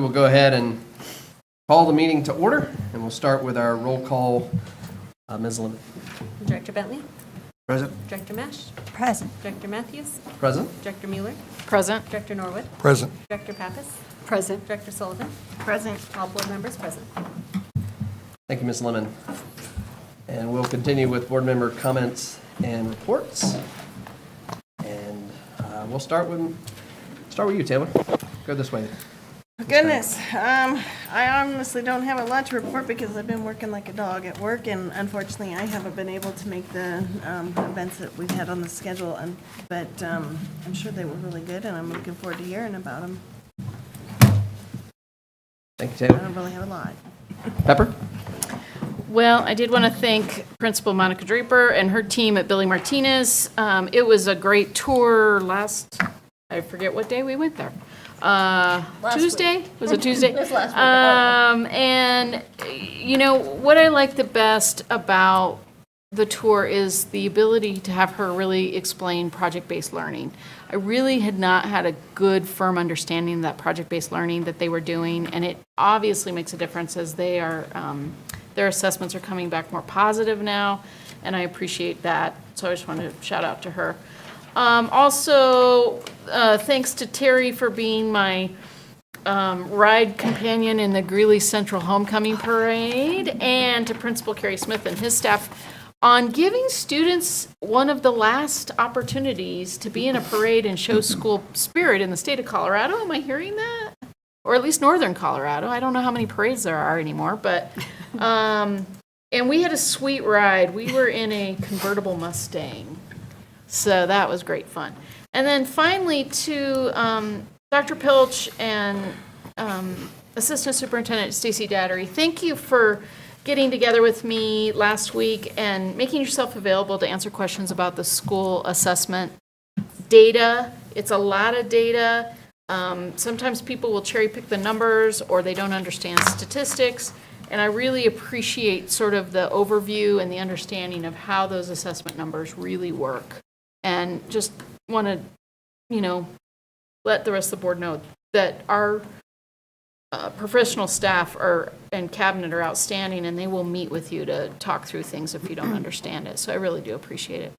will go ahead and call the meeting to order, and we'll start with our roll call. Ms. Lemon. Director Bentley? Present. Director Mesh? Present. Director Matthews? Present. Director Mueller? Present. Director Norwood? Present. Director Pappas? Present. Director Sullivan? Present. All board members present. Thank you, Ms. Lemon. And we'll continue with board member comments and reports. And we'll start with you, Taylor. Go this way. Goodness, I honestly don't have a lot to report because I've been working like a dog at work, and unfortunately, I haven't been able to make the events that we've had on the schedule. But I'm sure they were really good, and I'm looking forward to hearing about them. Thank you, I Taylor. don't really have a lot. Pepper? Well, I did want to thank Principal Monica Draper and her team at Billy Martinez. It was a great tour I forget what day we went there. Tuesday? Was it Tuesday? It was last week. And, you know, what I like the best about the tour is the ability to have her really explain project-based learning. I really had not had a good, firm understanding of that project-based learning that they were doing, and it obviously makes a difference as they are, their assessments are coming back more positive now, and I appreciate that. So I just wanted to shout out to her. Also, thanks to Terry for being my ride companion in the Greeley Central Homecoming Parade, and to Principal Kerry Smith and his staff on giving students one of the last opportunities to be in a parade and show school spirit in the state of Colorado. Am I hearing that? Or at least northern Colorado. I don't know how many parades there are anymore, but and we had a sweet ride. We were in a convertible Mustang. So that was great fun. And then finally to Dr. Pilch and Assistant Superintendent Stacy Dattery, thank you for getting together with me last week and making yourself available to answer questions about the school assessment data. It's a lot of data. Sometimes people will cherry pick the numbers or they don't understand statistics. And I really appreciate sort of the overview and the understanding of how those assessment numbers really work. And just want to, you know, let the rest of the board know that our professional staff and cabinet are outstanding, and they will meet with you to talk through things if you don't understand it. So I really do appreciate it.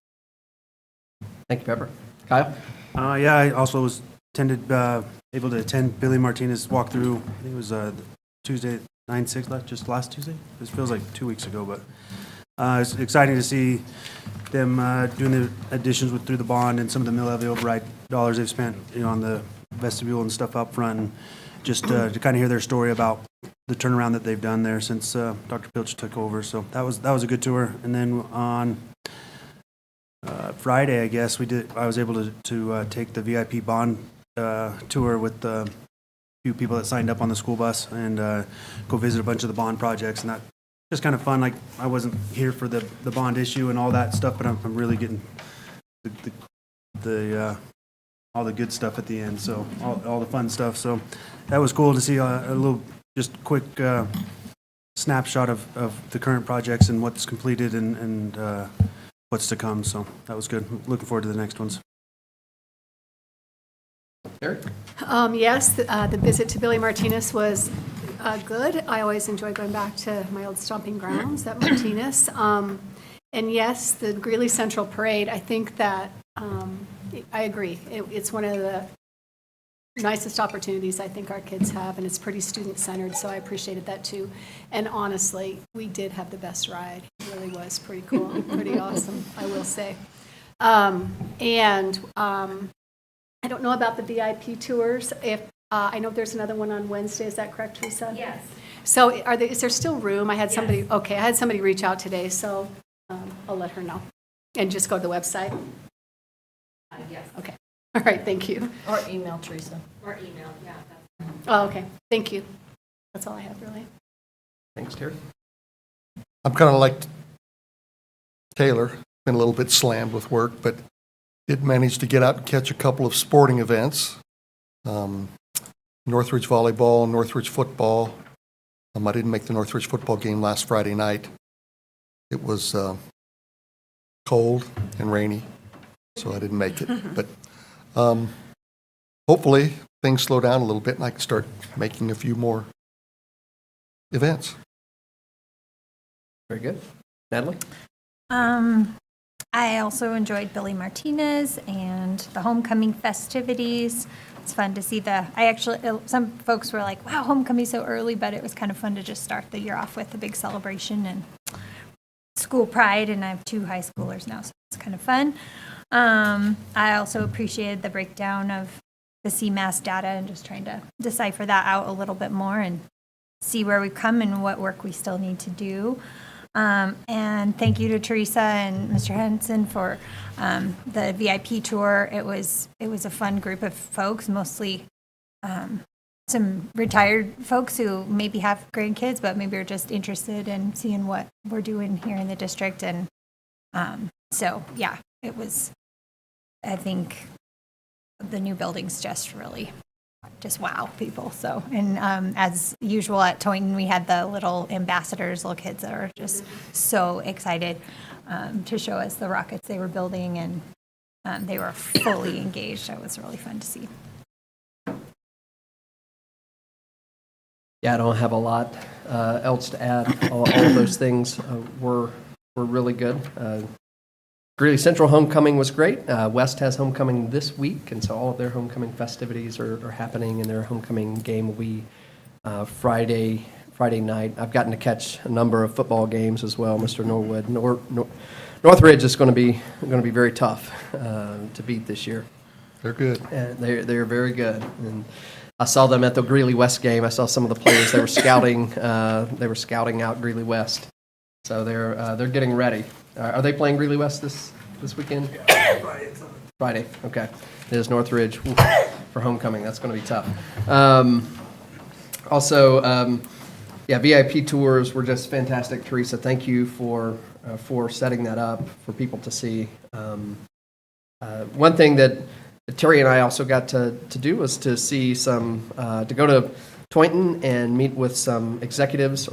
Thank you, Pepper. Kyle? Yeah, I also was able to attend Billy Martinez walkthrough. I think it was Tuesday, 9/6, just last Tuesday. This feels like 2 weeks ago, but it's exciting to see them doing the additions through the bond and some of the mill levy override dollars they've spent, you know, on the vestibule and stuff up front, and just to kind of hear their story about the turnaround that they've done there since Dr. Pilch took over. So that was a good tour. And then on Friday, I guess I was able to take the VIP bond tour with a few people that signed up on the school bus and go visit a bunch of the bond projects, and that just kind of fun. Like, I wasn't here for the bond issue and all that stuff, but I'm really getting the all the good stuff at the end. So all the fun stuff. So that was cool to see a little just quick snapshot of the current projects and what's completed and what's to come. So that was good. Looking forward to the next ones. Eric? Yes, the visit to Billy Martinez was good. I always enjoy going back to my old stomping grounds at Martinez. And yes, the Greeley Central Parade, I think that, I agree. It's one of the nicest opportunities I think our kids have, and it's pretty student-centered, so I appreciated that too. And honestly, we did have the best ride. It really was pretty cool, pretty awesome, I will say. I don't know about the VIP tours. I know there's another one on Wednesday. Is that correct, Teresa? Yes. So is there still room? I had somebody reach out today, so I'll let her know. And just go to the website? Yes. Okay. All right, thank you. Or email Teresa. Or email, yeah. Oh, okay. Thank you. That's all I have, really. Thanks, Terry. I'm kind of like Taylor, been a little bit slammed with work, but did manage to get out and catch a couple of sporting events. Northridge volleyball, Northridge football. I didn't make the Northridge football game last Friday night. It was cold and rainy, so I didn't make it. But hopefully things slow down a little bit and I can start making a few more events. Very good. Natalie? I also enjoyed Billy Martinez and the homecoming festivities. It's fun to see some folks were like, wow, homecoming so early, but it was kind of fun to just start the year off with a big celebration and school pride. And I have 2 high schoolers now, so it's kind of fun. I also appreciated the breakdown of the CMAS data and just trying to decipher that out a little bit more and see where we've come and what work we still need to do. And thank you to Teresa and Mr. Henson for the VIP tour. It was a fun group of folks, mostly some retired folks who maybe have grandkids, but maybe are just interested in seeing what we're doing here in the district. And so, yeah, it was, I think, the new building's just really just wow people. So, and as usual at Toynton, we had the little ambassadors, little kids that are just so excited to show us the rockets they were building, and they were fully engaged. It was really fun to see. Yeah, I don't have a lot else to add. All of those things were really good. Greeley Central homecoming was great. West has homecoming this week, and so all of their homecoming festivities are happening, and their homecoming game will be Friday night. I've gotten to catch a number of football games as well. Mr. Norwood, Northridge is going to be very tough to beat this year. They're good. And they're very good. And I saw them at the Greeley West game. I saw some of the players they were scouting. They were scouting out Greeley West, so they're getting ready. Are they playing Greeley West this weekend? Friday. Okay. It is Northridge for homecoming. That's going to be tough. Yeah, VIP tours were just fantastic. Teresa, thank you for setting that up for people to see. One thing that Terry and I also got to do was to see to go to Toynton and meet with some executives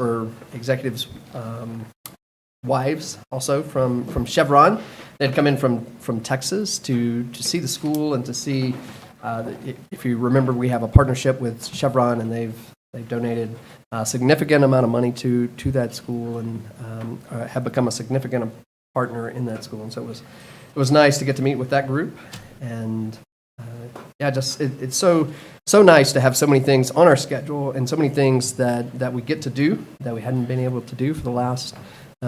wives also from Chevron. They'd come in from Texas to see the school and to see, if you remember, we have a partnership with Chevron, and they've donated a significant amount of money to that school, and have become a significant partner in that school. And so it was nice to get to meet with that group. And it's so nice to have so many things on our schedule and so many things that we get to do that we hadn't been able to do for the last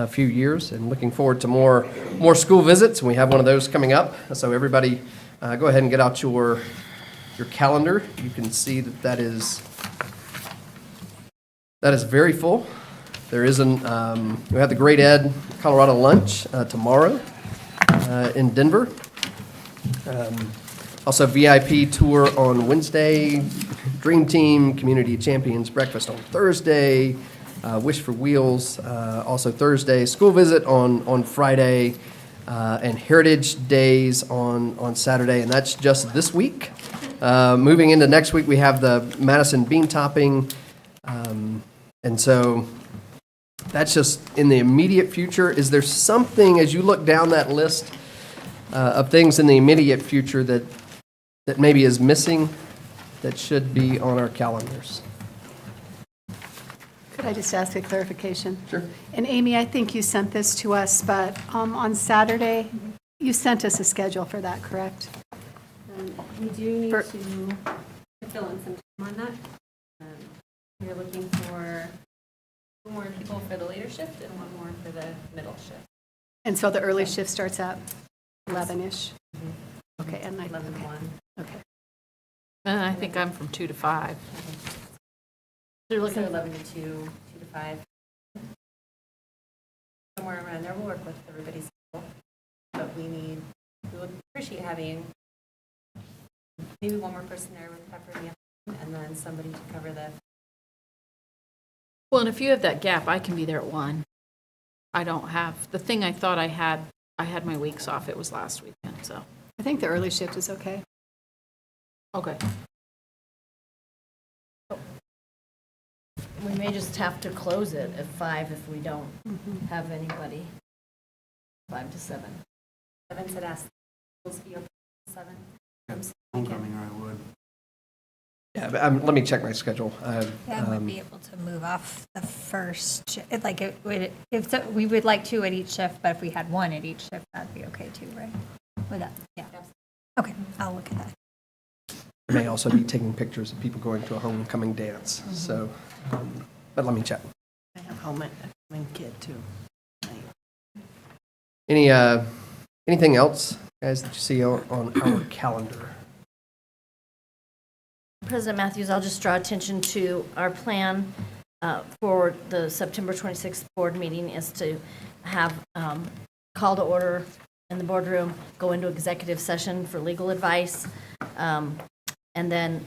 few years, and looking forward to more school visits. And we have one of those coming up. So everybody, go ahead and get out your calendar. You can see that is very full. There isn't. We have the Great Ed Colorado lunch tomorrow in Denver. Also, VIP tour on Wednesday, Dream Team Community Champions breakfast on Thursday, Wish for Wheels also Thursday, school visit on Friday, and Heritage Days on Saturday, and that's just this week. Moving into next week, we have the Madison Bean Topping, and so that's just in the immediate future. Is there something, as you look down that list of things in the immediate future that maybe is missing that should be on our calendars? Could I just ask a clarification? Sure. And Amy, I think you sent this to us, but on Saturday, you sent us a schedule for that, correct? We do need For- to fill in some time on that. We're looking for 2 more people for the later shift and 1 more for the middle shift. And so the early shift starts at 11-ish? Okay, and 11 to 1. okay. And I think I'm from 2 to 5. They're looking at 11 to 2, 2 to 5. Somewhere around there. We'll work with everybody's schedule. But we would appreciate having maybe 1 more person there with Pepper in the afternoon, and then somebody to cover the. Well, and if you have that gap, I can be there at 1. I don't have, the thing I thought I had my weeks off. It was last weekend, so. I think the early shift is okay. Okay. We may just have to close it at 5 if we don't have anybody. 5 to 7. 7 said ask. Schools be open at 7. Homecoming, I would. Yeah, but, let me check my schedule. Yeah, I would be able to move off the first, like, it would, if, we would like two at each shift, but if we had one at each shift, that'd be okay too, right? With that, yeah. Okay, I'll look at that. I may also be taking pictures of people going to a homecoming dance, so, but let me check. I have homecoming kid too. Any, anything else, guys, that you see on our calendar? President Matthews, I'll just draw attention to our plan for the September 26th board meeting is to have call to order in the boardroom, go into executive session for legal advice, and then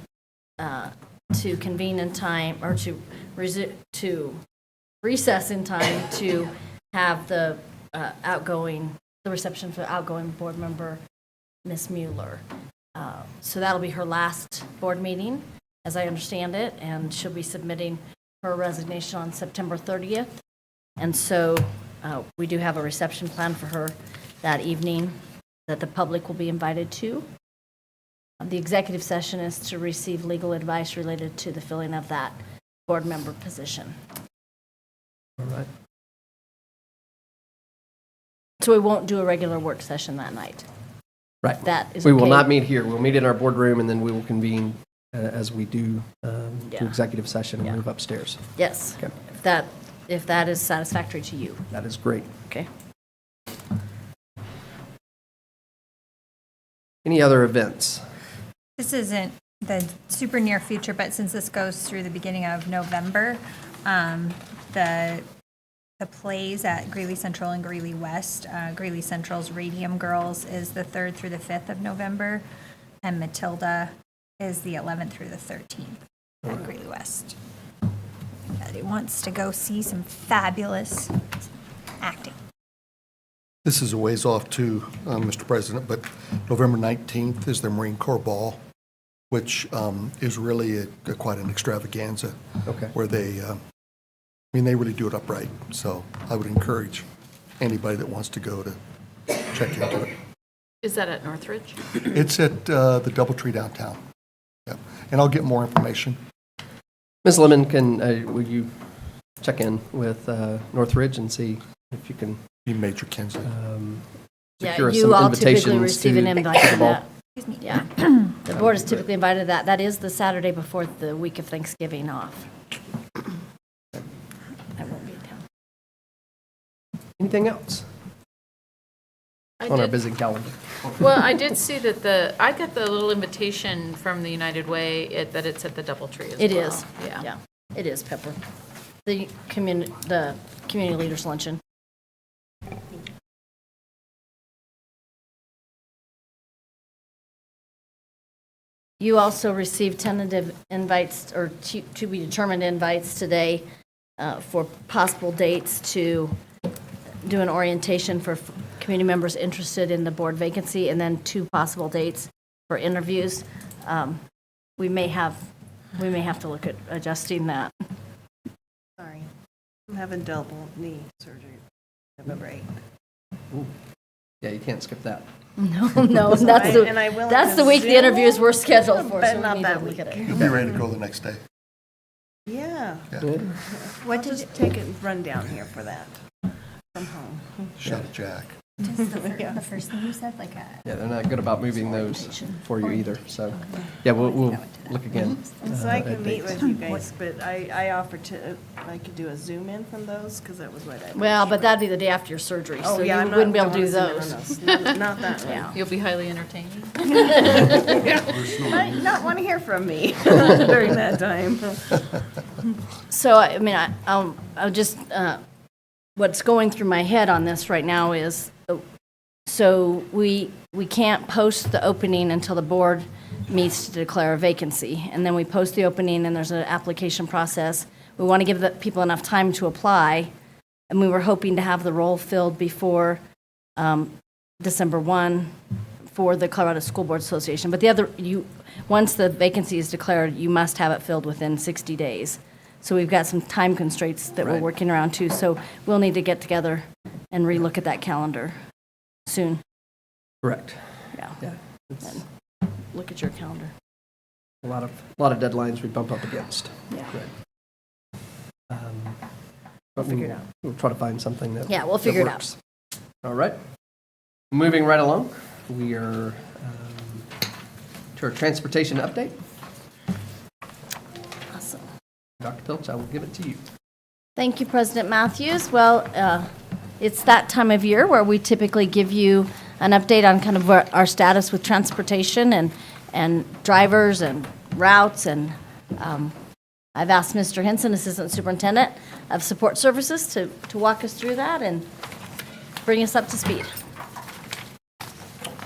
to convene in time, or to recess in time to have the reception for outgoing board member, Ms. Mueller. So that'll be her last board meeting, as I understand it, and she'll be submitting her resignation on September 30th. And so we do have a reception plan for her that evening that the public will be invited to. The executive session is to receive legal advice related to the filling of that board member position. All right. So we won't do a regular work session that night. Right. That is We will okay. not meet here. We'll meet in our boardroom, and then we will convene as we do to Yeah. executive session and Yeah. move upstairs. Yes, Okay. if that is satisfactory to you, That is great. okay? Any other events? This isn't the super near future, but since this goes through the beginning of November, the plays at Greeley Central and Greeley West, Greeley Central's Radium Girls is the 3rd through the 5th of November, and Matilda is the 11th through the 13th at Greeley West. Everybody wants to go see some fabulous acting. This is a ways off too, Mr. President, but November 19th is the Marine Corps Ball, which is really quite an extravaganza. Okay. Where they, they really do it upright. So I would encourage anybody that wants to go to check into it. Is that at Northridge? It's at the Doubletree downtown. Yeah, and I'll get more information. Ms. Lemon, will you check in with Northridge and see if you can You Major Kinsley. Yeah, secure us you some all typically invitations receive an to invite the to ball? that. Yeah, the board is typically invited to that. That is the Saturday before the week of Thanksgiving off. I won't be in town. Anything else I on our did, busy calendar? well, I did see that I got the little invitation from the United Way that it's at the Doubletree as well. It is, Yeah. yeah, it is, Pepper. The community leaders luncheon. You also received tentative invites, or to be determined invites today for possible dates to do an orientation for community members interested in the board vacancy, and then 2 possible dates for interviews. We may have to look at adjusting that. Sorry. I'm having double knee surgery November 8th. Yeah, you can't skip that. No, So that's and I will the week the Zoom, interviews were scheduled for, but so we not need to that look week. at it. You'll be ready to go the next day. Yeah. What I'll did just take a run down here for that from home. Shot at Jack. the first thing you said, like a Yeah, they're not good about moving those for you either, so, yeah, we'll look again. And so I at can meet dates. with you guys, but I offered to, I could do a Zoom in from those, because that was what I. Well, but that'd be the day after your surgery, Oh, so yeah, you I'm not wouldn't be able to doing do a Zoom in on those. Not that one. Yeah. You'll be highly entertaining. Might not want to hear from me during that time. So, I mean, I'll just, what's going through my head on this right now is, so we can't post the opening until the board meets to declare a vacancy. And then we post the opening, and there's an application process. We want to give the people enough time to apply, and we were hoping to have the role filled before December 1 for the Colorado School Board Association. But once the vacancy is declared, you must have it filled within 60 days. So we've got some time constraints that we're Right. working around too. So we'll need to get together and relook at that calendar soon. Correct. Yeah. Yeah. It's- And look at your calendar. a lot of deadlines we bump up against. Yeah. Good. We'll figure it out. We'll try to find something that. Yeah, we'll that figure it out. works. All right. Moving right along, we are to our transportation update. Awesome. Dr. Pilch, I will give it to you. Thank you, President Matthews. Well, it's that time of year where we typically give you an update on kind of our status with transportation and drivers and routes. And I've asked Mr. Henson, Assistant Superintendent of Support Services, to walk us through that and bring us up to speed.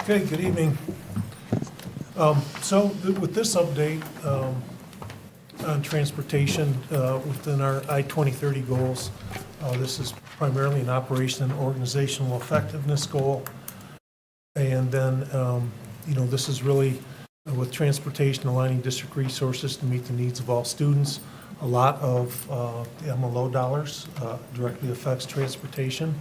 Okay, good evening. With this update on transportation within our I-2030 goals, this is primarily an operation and organizational effectiveness goal. And then, this is really with transportation aligning district resources to meet the needs of all students. A lot of the MLO dollars directly affects transportation.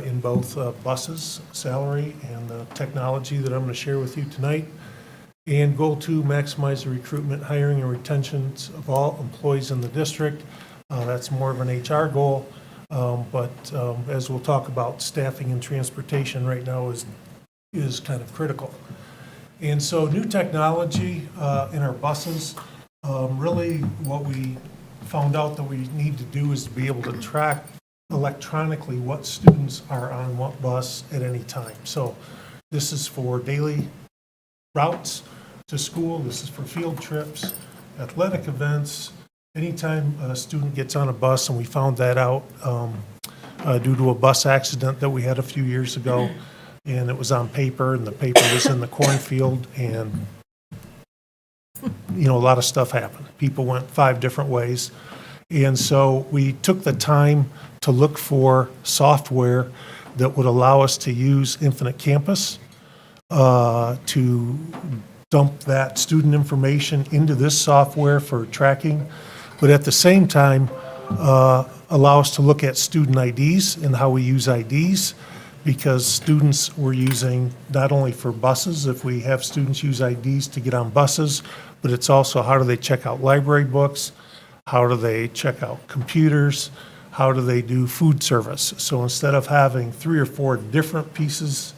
In both buses, salary, and the technology that I'm going to share with you tonight. And goal 2, maximize the recruitment, hiring, and retention of all employees in the district. That's more of an HR goal, but as we'll talk about, staffing and transportation right now is kind of critical. And so new technology in our buses, really what we found out that we need to do is to be able to track electronically what students are on what bus at any time. So this is for daily routes to school, this is for field trips, athletic events, anytime a student gets on a bus, and we found that out due to a bus accident that we had a few years ago, and it was on paper, and the paper was in the cornfield, and a lot of stuff happened. People went 5 different ways. And so we took the time to look for software that would allow us to use Infinite Campus to dump that student information into this software for tracking, but at the same time allow us to look at student IDs and how we use IDs, because students were using not only for buses, if we have students use IDs to get on buses, but it's also how do they check out library books, how do they check out computers? How do they do food service? So instead of having 3 or 4 different pieces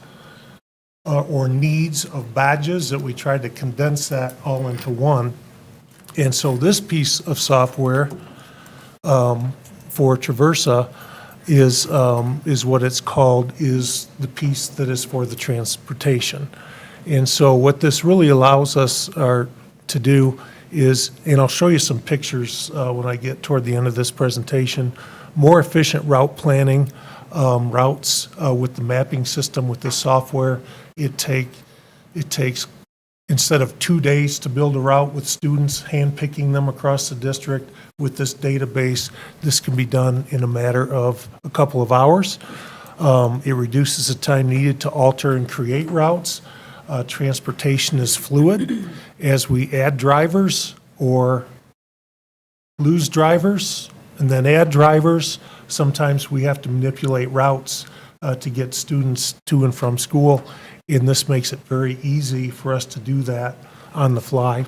or needs of badges, that we tried to condense that all into one. And so this piece of software for Traversa is what it's called, is the piece that is for the transportation. And so what this really allows us to do is, and I'll show you some pictures when I get toward the end of this presentation, more efficient route planning, routes with the mapping system with this software. It takes, instead of 2 days to build a route with students hand-picking them across the district, with this database, this can be done in a matter of a couple of hours. It reduces the time needed to alter and create routes. Transportation is fluid. As we add drivers or lose drivers and then add drivers, sometimes we have to manipulate routes to get students to and from school, and this makes it very easy for us to do that on the fly,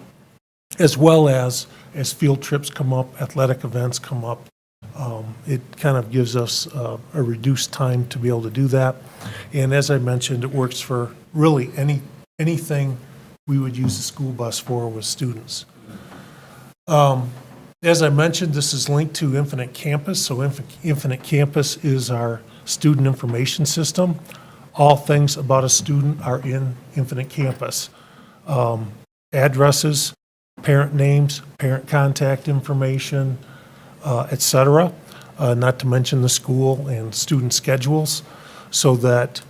as well as field trips come up, athletic events come up. It kind of gives us a reduced time to be able to do that. And as I mentioned, it works for really anything we would use a school bus for with students. As I mentioned, this is linked to Infinite Campus. So Infinite Campus is our student information system. All things about a student are in Infinite Campus. Addresses, parent names, parent contact information, et cetera, not to mention the school and student schedules, so that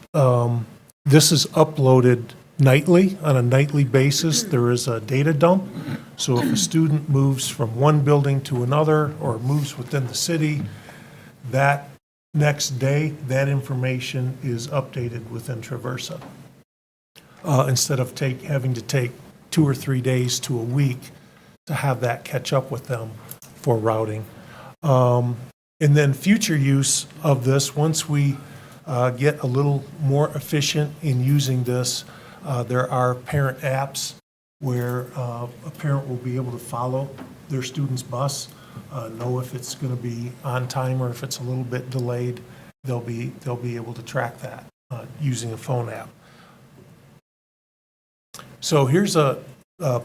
this is uploaded nightly, on a nightly basis. There is a data dump, so if a student moves from one building to another or moves within the city, that next day, that information is updated within Traversa. Instead of having to take 2 or 3 days to a week to have that catch up with them for routing. And then future use of this, once we get a little more efficient in using this, there are parent apps where a parent will be able to follow their student's bus, know if it's going to be on time or if it's a little bit delayed. They'll be able to track that using a phone app. So here's a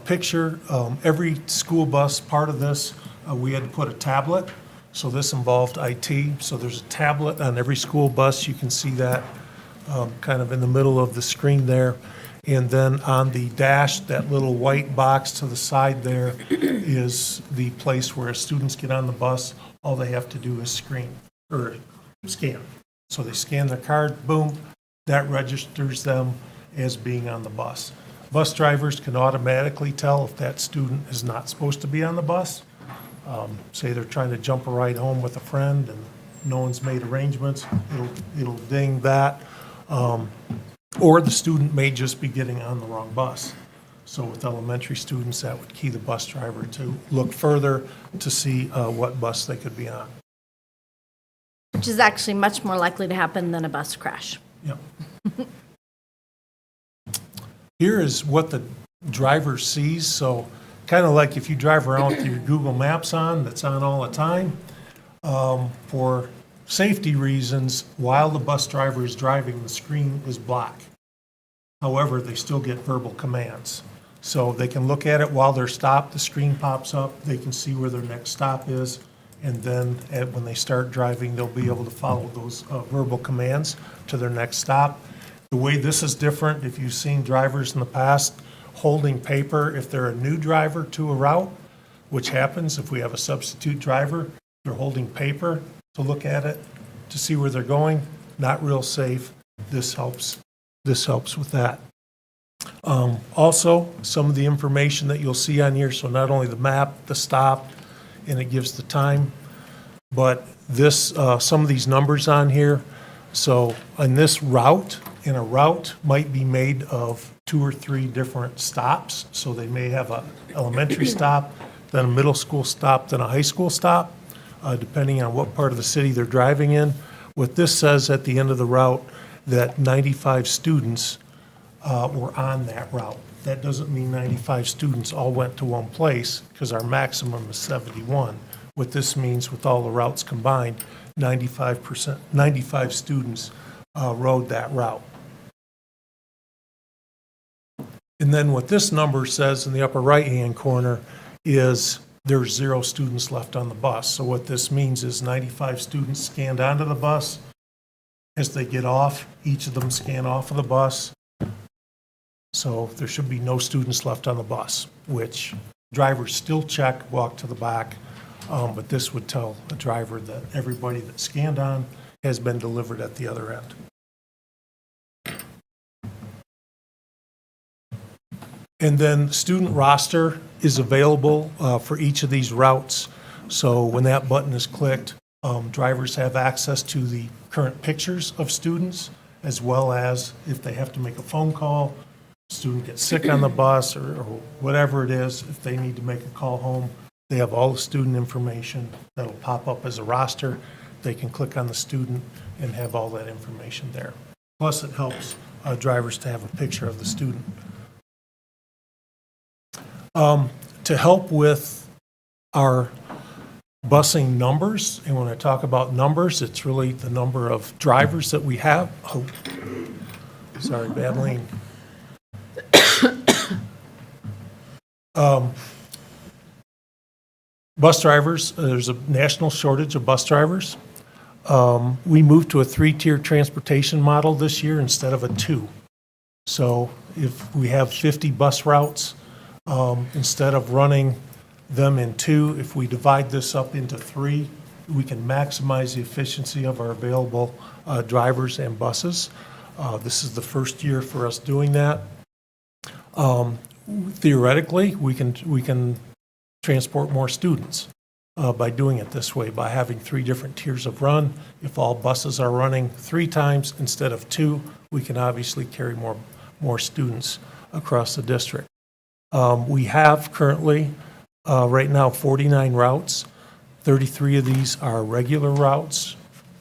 picture. Every school bus, part of this, we had to put a tablet. So this involved IT. So there's a tablet on every school bus. You can see that kind of in the middle of the screen there. And then on the dash, that little white box to the side there is the place where students get on the bus. All they have to do is scan. So they scan their card, boom, that registers them as being on the bus. Bus drivers can automatically tell if that student is not supposed to be on the bus. Say they're trying to jump a ride home with a friend and no one's made arrangements, it'll ding that. Or the student may just be getting on the wrong bus. So with elementary students, that would key the bus driver to look further to see what bus they could be on. Which is actually much more likely to happen than a bus crash. Yep. Here is what the driver sees. So kind of like if you drive around with your Google Maps on, that's on all the time. For safety reasons, while the bus driver is driving, the screen is black. However, they still get verbal commands. So they can look at it while they're stopped, the screen pops up, they can see where their next stop is, and then when they start driving, they'll be able to follow those verbal commands to their next stop. The way this is different, if you've seen drivers in the past holding paper, if they're a new driver to a route, which happens if we have a substitute driver, they're holding paper to look at it, to see where they're going, not real safe. This helps with that. Also, some of the information that you'll see on here, so not only the map, the stop, and it gives the time, but this, some of these numbers on here. So on this route, and a route might be made of 2 or 3 different stops. So they may have an elementary stop, then a middle school stop, then a high school stop, depending on what part of the city they're driving in. What this says at the end of the route, that 95 students were on that route. That doesn't mean 95 students all went to one place, because our maximum is 71. What this means, with all the routes combined, 95 students rode that route. And then what this number says in the upper right-hand corner is there's 0 students left on the bus. So what this means is 95 students scanned onto the bus. As they get off, each of them scan off of the bus. So there should be no students left on the bus, which drivers still check, walk to the back, but this would tell a driver that everybody that scanned on has been delivered at the other end. And then student roster is available for each of these routes. So when that button is clicked, drivers have access to the current pictures of students, as well as if they have to make a phone call, student gets sick on the bus or whatever it is, if they need to make a call home, they have all the student information that'll pop up as a roster. They can click on the student and have all that information there. Plus, it helps drivers to have a picture of the student. To help with our busing numbers, and when I talk about numbers, it's really the number of drivers that we have. Oh, sorry, bad lean. Bus drivers, there's a national shortage of bus drivers. We moved to a 3-tier transportation model this year instead of a 2. So if we have 50 bus routes, instead of running them in 2, if we divide this up into 3, we can maximize the efficiency of our available drivers and buses. This is the first year for us doing that. Theoretically, we can transport more students by doing it this way, by having 3 different tiers of run. If all buses are running 3 times instead of 2, we can obviously carry more students across the district. We have currently, right now, 49 routes. 33 of these are regular routes,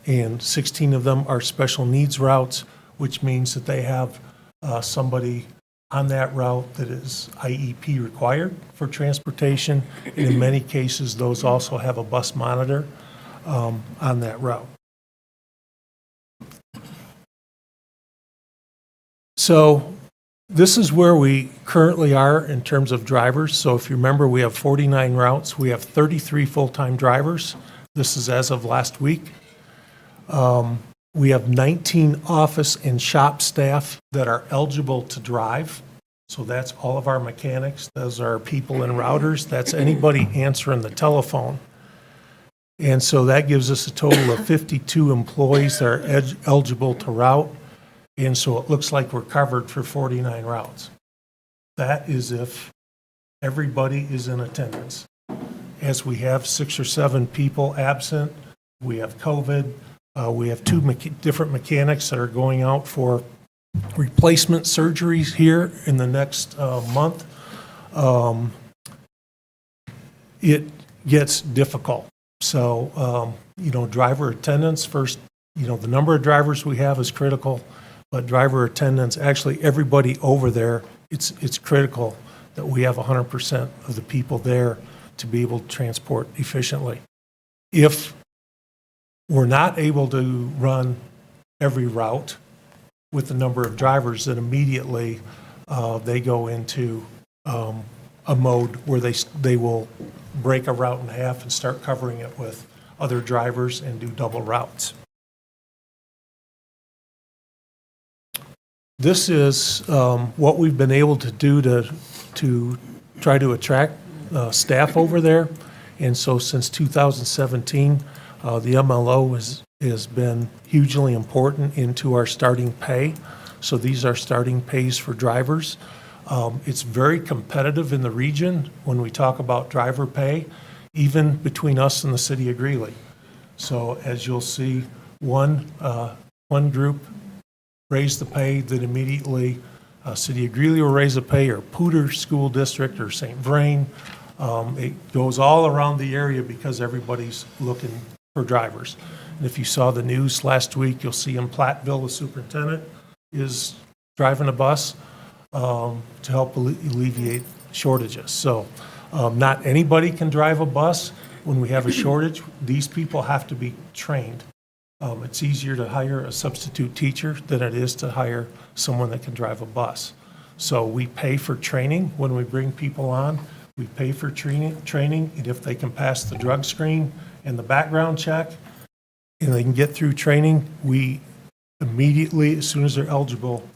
and 16 of them are special needs routes, which means that they have somebody on that route that is IEP required for transportation. And in many cases, those also have a bus monitor on that route. So this is where we currently are in terms of drivers. So if you remember, we have 49 routes. We have 33 full-time drivers. This is as of last week. We have 19 office and shop staff that are eligible to drive. So that's all of our mechanics. Those are people and routers. That's anybody answering the telephone. And so that gives us a total of 52 employees that are eligible to route. And so it looks like we're covered for 49 routes. That is if everybody is in attendance. As we have 6 or 7 people absent, we have COVID, we have 2 different mechanics that are going out for replacement surgeries here in the next month. It gets difficult. So, driver attendance first, the number of drivers we have is critical. But driver attendance, actually everybody over there, it's critical that we have 100% of the people there to be able to transport efficiently. If we're not able to run every route with the number of drivers, then immediately they go into a mode where they will break a route in half and start covering it with other drivers and do double routes. This is what we've been able to do to try to attract staff over there. And so since 2017, the MLO has been hugely important into our starting pay. So these are starting pays for drivers. It's very competitive in the region when we talk about driver pay, even between us and the city of Greeley. So as you'll see, one group raise the pay, then immediately City of Greeley will raise the pay, or Poudre School District, or St. Vrain. It goes all around the area because everybody's looking for drivers. And if you saw the news last week, you'll see in Platteville, the superintendent is driving a bus to help alleviate shortages. So not anybody can drive a bus. When we have a shortage, these people have to be trained. It's easier to hire a substitute teacher than it is to hire someone that can drive a bus. So we pay for training when we bring people on. We pay for training, and if they can pass the drug screen and the background check, and they can get through training, we immediately, as soon as they're eligible,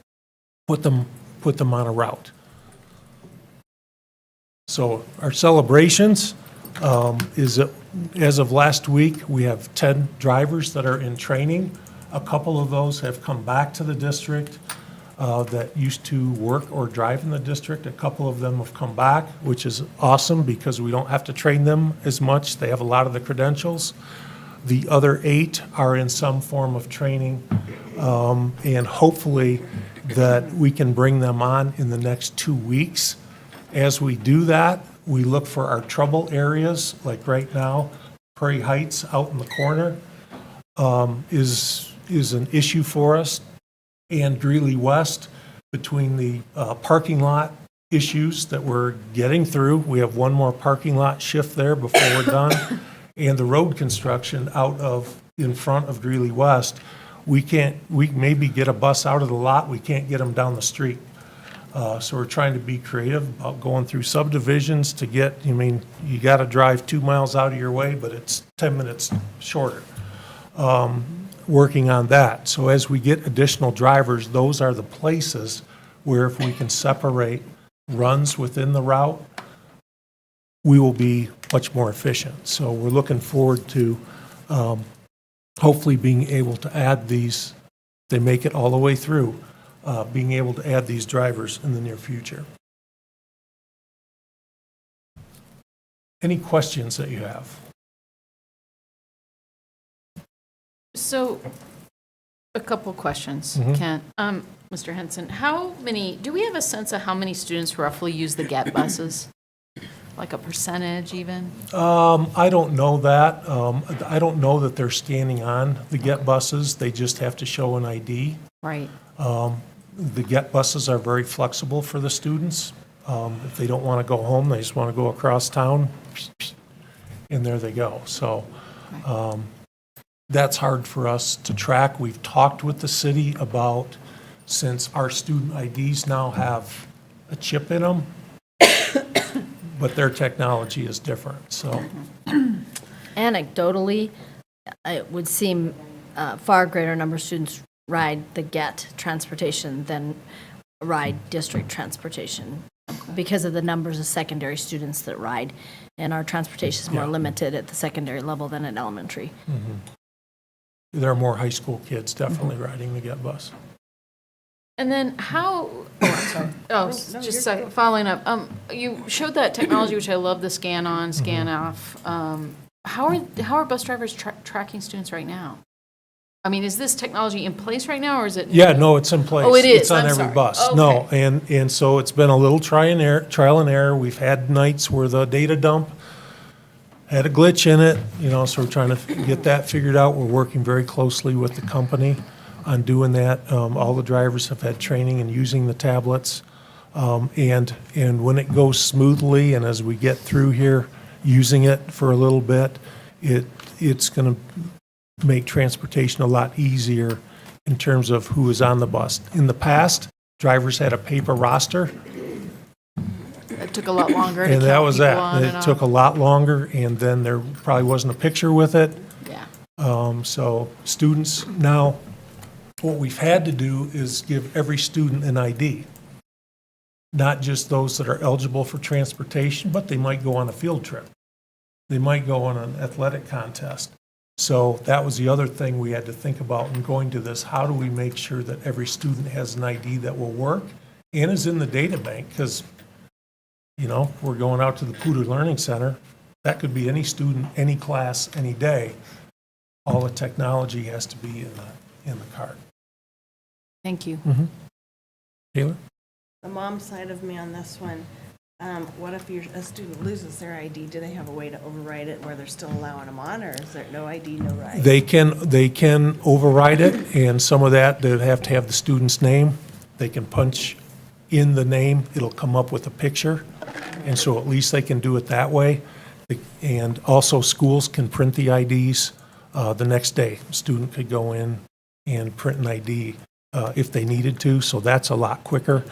put them on a route. So our celebrations is that as of last week, we have 10 drivers that are in training. A couple of those have come back to the district that used to work or drive in the district. A couple of them have come back, which is awesome because we don't have to train them as much. They have a lot of the credentials. The other 8 are in some form of training, and hopefully that we can bring them on in the next 2 weeks. As we do that, we look for our trouble areas, like right now, Prairie Heights out in the corner is an issue for us, and Greeley West, between the parking lot issues that we're getting through. We have one more parking lot shift there before we're done, and the road construction in front of Greeley West. We maybe get a bus out of the lot, we can't get them down the street. So we're trying to be creative about going through subdivisions to you got to drive 2 miles out of your way, but it's 10 minutes shorter. Working on that. So as we get additional drivers, those are the places where if we can separate runs within the route, we will be much more efficient. So we're looking forward to hopefully being able to add these, they make it all the way through, being able to add these drivers in the near future. Any questions that you have? So, a couple questions, Kent. Mr. Henson, do we have a sense of how many students roughly use the GET buses? Like a percentage even? I don't know that. I don't know that they're scanning on the GET buses. They just have to show an ID. Right. The GET buses are very flexible for the students. If they don't want to go home, they just want to go across town, and there they go. So that's hard for us to track. We've talked with the city about, since our student IDs now have a chip in them, but their technology is different, so. Anecdotally, it would seem far greater number of students ride the GET transportation than ride district transportation because of the numbers of secondary students that ride, and our transportation is more Yeah. limited at the secondary level than at elementary. There are more high school kids definitely riding the GET bus. And then how, oh, I'm sorry. Oh, just a second, following up. You showed that technology, which I love, the scan on, scan off. How are bus drivers tracking students right now? I mean, is this technology in place right now, or is it? Yeah, no, it's in place. Oh, it is? It's on I'm every sorry. bus. Okay. No, and so it's been a little trial and error. We've had nights where the data dump had a glitch in it, so we're trying to get that figured out. We're working very closely with the company on doing that. All the drivers have had training in using the tablets. And when it goes smoothly, and as we get through here, using it for a little bit, it's going to make transportation a lot easier in terms of who is on the bus. In the past, drivers had a paper roster, It took a lot longer to and that count was people that. on and It off. took a lot longer, and then there probably wasn't a picture with it. Yeah. So students, now, what we've had to do is give every student an ID. Not just those that are eligible for transportation, but they might go on a field trip. They might go on an athletic contest. So that was the other thing we had to think about in going to this. How do we make sure that every student has an ID that will work and is in the data bank? Because, we're going out to the Poudre Learning Center. That could be any student, any class, any day. All the technology has to be in the card. Thank you. Taylor? The mom side of me on this one, what if a student loses their ID? Do they have a way to override it where they're still allowing them on, or is there no ID, no ride? They can override it, and some of that, they have to have the student's name. They can punch in the name, it'll come up with a picture, and so at least they can do it that way. And also, schools can print the IDs the next day. A student could go in and print an ID if they needed to, so that's a lot quicker.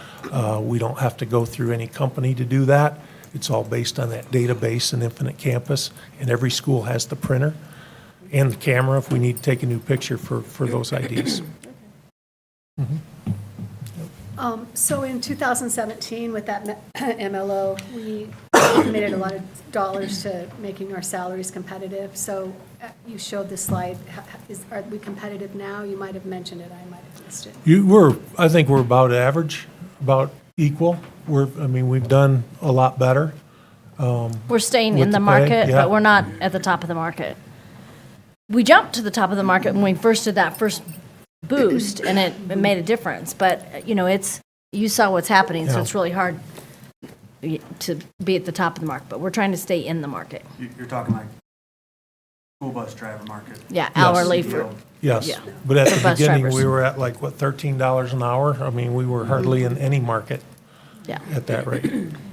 We don't have to go through any company to do that. It's all based on that database in Infinite Campus, and every school has the printer and the camera if we need to take a new picture for those IDs. So in 2017, with that MLO, we committed a lot of dollars to making our salaries competitive. So you showed this slide. Are we competitive now? You might have mentioned it. I might have missed it. I think we're about average, about equal. We've done a lot better. We're staying With in the the pay, market, yeah. but we're not at the top of the market. We jumped to the top of the market when we first did that first boost, and it made a difference. But, you saw what's happening, so Yeah. it's really hard to be at the top of the market. But we're trying to stay in the market. You're talking like school bus driver market. Yeah, hourly for, Yes, Yeah. but at For the bus beginning, drivers. we were at like, what, $13 an hour? We were hardly in any market yeah. at that rate.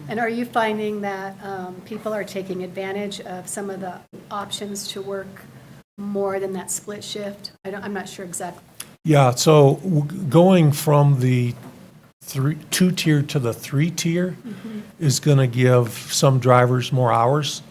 And are you finding that people are taking advantage of some of the options to work more than that split shift? I'm not sure exactly. Yeah, so going from the two-tier to the three-tier is going to give some drivers more hours,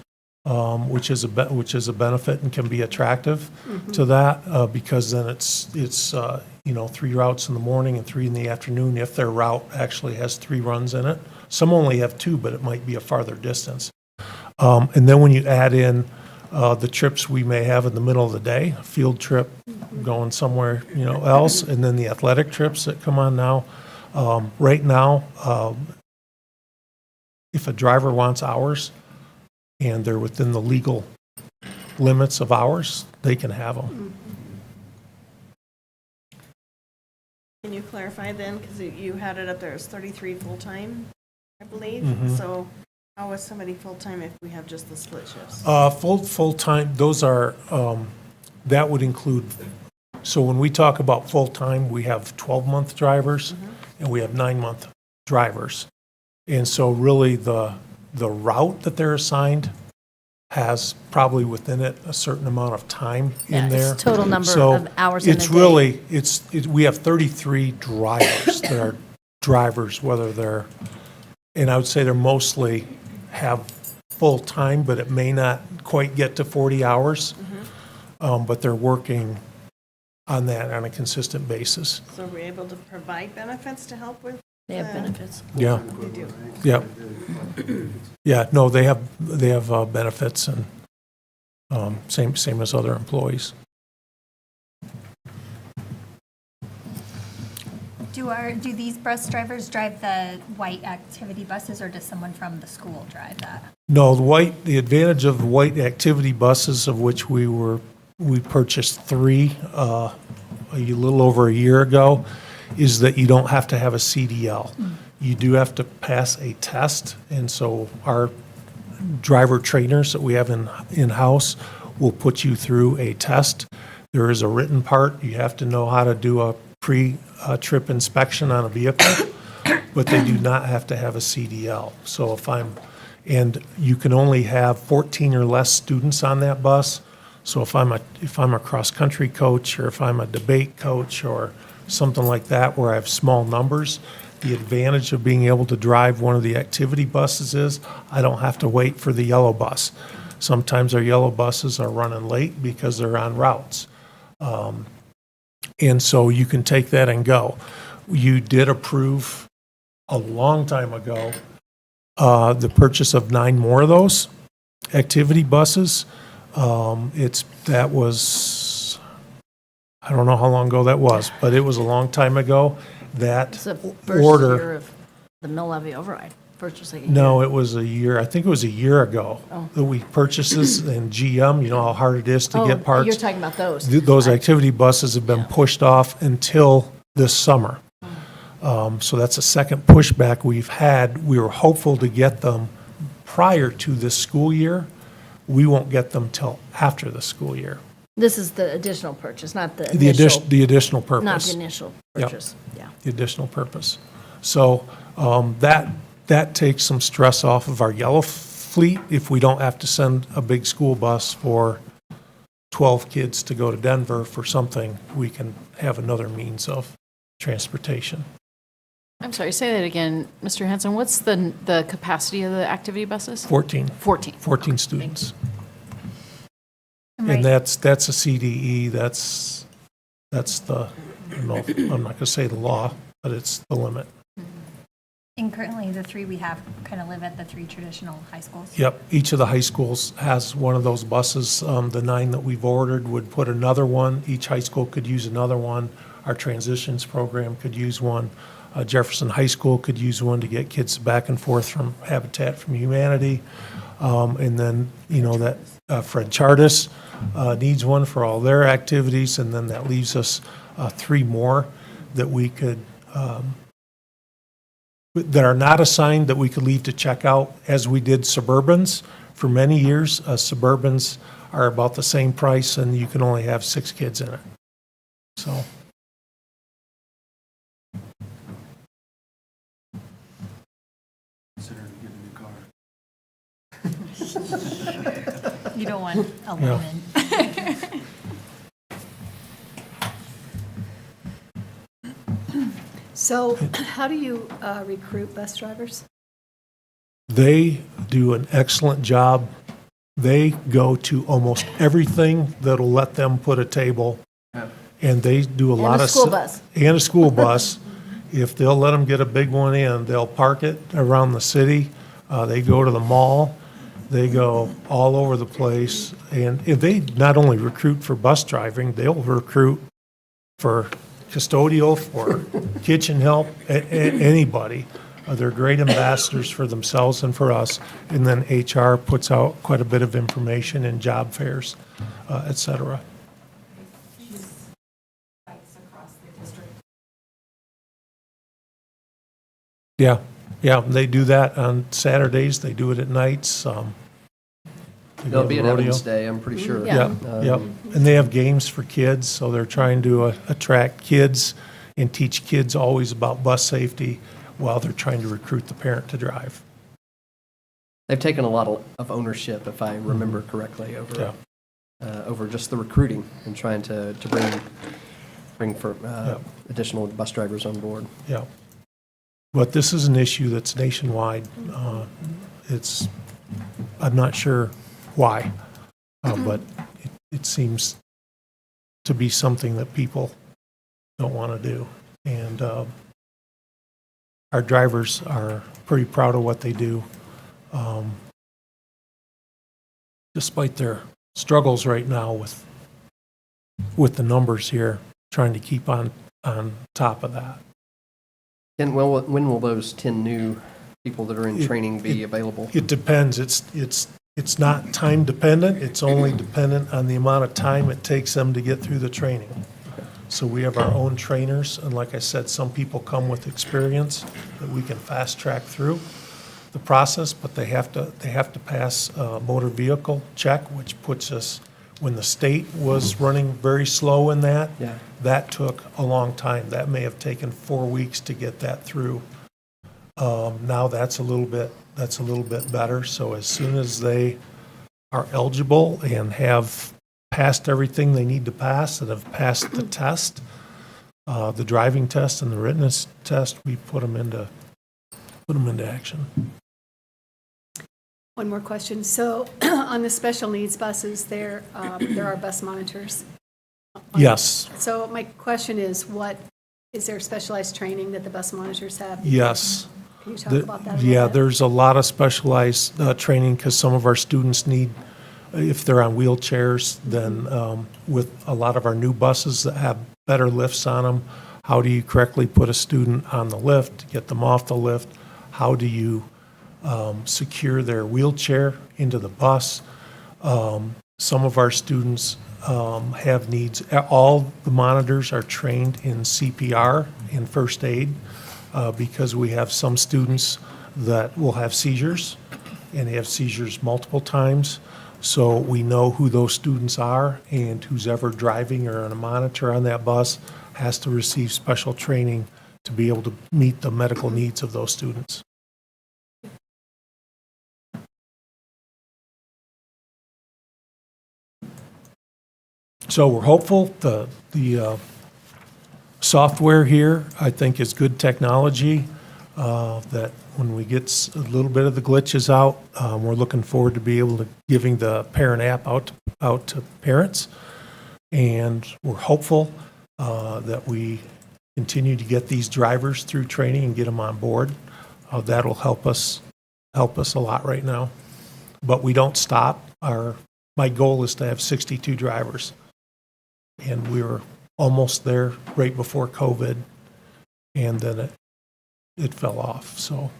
which is a benefit and can be attractive to that, because then it's 3 routes in the morning and 3 in the afternoon if their route actually has 3 runs in it. Some only have 2, but it might be a farther distance. And then when you add in the trips we may have in the middle of the day, a field trip going somewhere else, and then the athletic trips that come on now. Right now, if a driver wants hours and they're within the legal limits of hours, they can have them. Can you clarify then, because you had it up there as 33 full-time, I believe? So how is somebody full-time if we have just the split shifts? Full-time, those are, that would include, so when we talk about full-time, we have 12-month drivers and we have 9-month drivers. And so really the route that they're assigned has probably within it a certain amount of time Yeah, in it's there. total number So of hours in a it's day. really, we have 33 drivers that are drivers, whether they're, and I would say they're mostly have full-time, but it may not quite get to 40 hours. But they're working on that on a consistent basis. So we're able to provide benefits to help with? They have benefits. Yeah. We do. Yeah. Yeah, no, they have benefits and same as other employees. Do these bus drivers drive the white activity buses, or does someone from the school drive that? No, the advantage of the white activity buses, of which we purchased 3 a little over a year ago, is that you don't have to have a CDL. You do have to pass a test, and so our driver trainers that we have in-house will put you through a test. There is a written part. You have to know how to do a pre-trip inspection on a vehicle, but they do not have to have a CDL. So and you can only have 14 or less students on that bus. So if I'm a cross-country coach, or if I'm a debate coach, or something like that where I have small numbers, the advantage of being able to drive one of the activity buses is I don't have to wait for the yellow bus. Sometimes our yellow buses are running late because they're on routes. And so you can take that and go. You did approve a long time ago the purchase of 9 more of those activity buses. That was, I don't know how long ago that was, but it was a long time ago. That It's the first order. year of the mill levy override. First or second No, year. it was a year, I think it was a year ago that we purchased this, and GM, you know how hard it is to get parts. You're talking about those. Those activity buses have been pushed off until this summer. So that's a second pushback we've had. We were hopeful to get them prior to this school year. We won't get them till after the school year. This is the additional purchase, not the The initial, additional not purpose. the initial Yep. purchase. Yeah. The additional purpose. So that takes some stress off of our yellow fleet if we don't have to send a big school bus for 12 kids to go to Denver for something. We can have another means of transportation. I'm sorry, say that again, Mr. Hanson. What's the capacity of the activity buses? 14 14. students. Right. And that's a CDE, that's the, I don't know, I'm not going to say the law, but it's the limit. And currently, the 3 we have kind of live at the 3 traditional high schools? Yep, each of the high schools has one of those buses. The 9 that we've ordered would put another one. Each high school could use another one. Our transitions program could use one. Jefferson High School could use one to get kids back and forth from Habitat for Humanity. And then, you know, that Fred Chartis needs one for all their activities, and then that leaves us 3 more that we could, that are not assigned, that we could leave to check out as we did Suburbans. For many years, Suburbans are about the same price, and you can only have 6 kids in it. So. Consider getting a new car. You don't want a Yeah. lemon. So how do you recruit bus drivers? They do an excellent job. They go to almost everything that'll let them put a table, and they do a And lot a of. school bus. And a school bus. If they'll let them get a big one in, they'll park it around the city. They go to the mall. They go all over the place. And if they not only recruit for bus driving, they'll recruit for custodial, for kitchen help, anybody. They're great ambassadors for themselves and for us. And then HR puts out quite a bit of information in job fairs, et cetera. Yeah, yeah, they do that on Saturdays. They do it at nights. They go They'll to be the at rodeo. Evidence Day, I'm pretty sure. Yeah. Yep, yep. And they have games for kids, so they're trying to attract kids and teach kids always about bus safety while they're trying to recruit the parent to drive. They've taken a lot of ownership, if I remember correctly, Yeah. over just the recruiting and trying to bring for additional bus drivers on board. Yeah. But this is an issue that's nationwide. I'm not sure why, but it seems to be something that people don't want to do. And our drivers are pretty proud of what they do, despite their struggles right now with the numbers here, trying to keep on top of that. And when will those 10 new people that are in training be available? It depends. It's not time dependent. It's only dependent on the amount of time it takes them to get through the training. So we have our own trainers, and like I said, some people come with experience that we can fast track through the process, but they have to pass a motor vehicle check, which puts us, when the state was running very slow in that, Yeah. that took a long time. That may have taken 4 weeks to get that through. Now that's a little bit better. So as soon as they are eligible and have passed everything they need to pass and have passed the test, the driving test and the written test, we put them into action. One more question. So on the special needs buses, there are bus monitors. Yes, So my question is, is there specialized training that the bus monitors have? yes. Can you talk about that a little Yeah, bit? there's a lot of specialized training because some of our students need, if they're on wheelchairs, then with a lot of our new buses that have better lifts on them, how do you correctly put a student on the lift, get them off the lift? How do you secure their wheelchair into the bus? Some of our students have needs. All the monitors are trained in CPR and first aid because we have some students that will have seizures, and they have seizures multiple times. So we know who those students are, and who's ever driving or on a monitor on that bus has to receive special training to be able to meet the medical needs of those students. So we're hopeful. The software here, I think, is good technology, that when we get a little bit of the glitches out, we're looking forward to be able to giving the parent app out to parents. And we're hopeful that we continue to get these drivers through training and get them on board. That'll help us a lot right now. But we don't stop. My goal is to have 62 drivers. And we were almost there right before COVID, and then it fell off, so.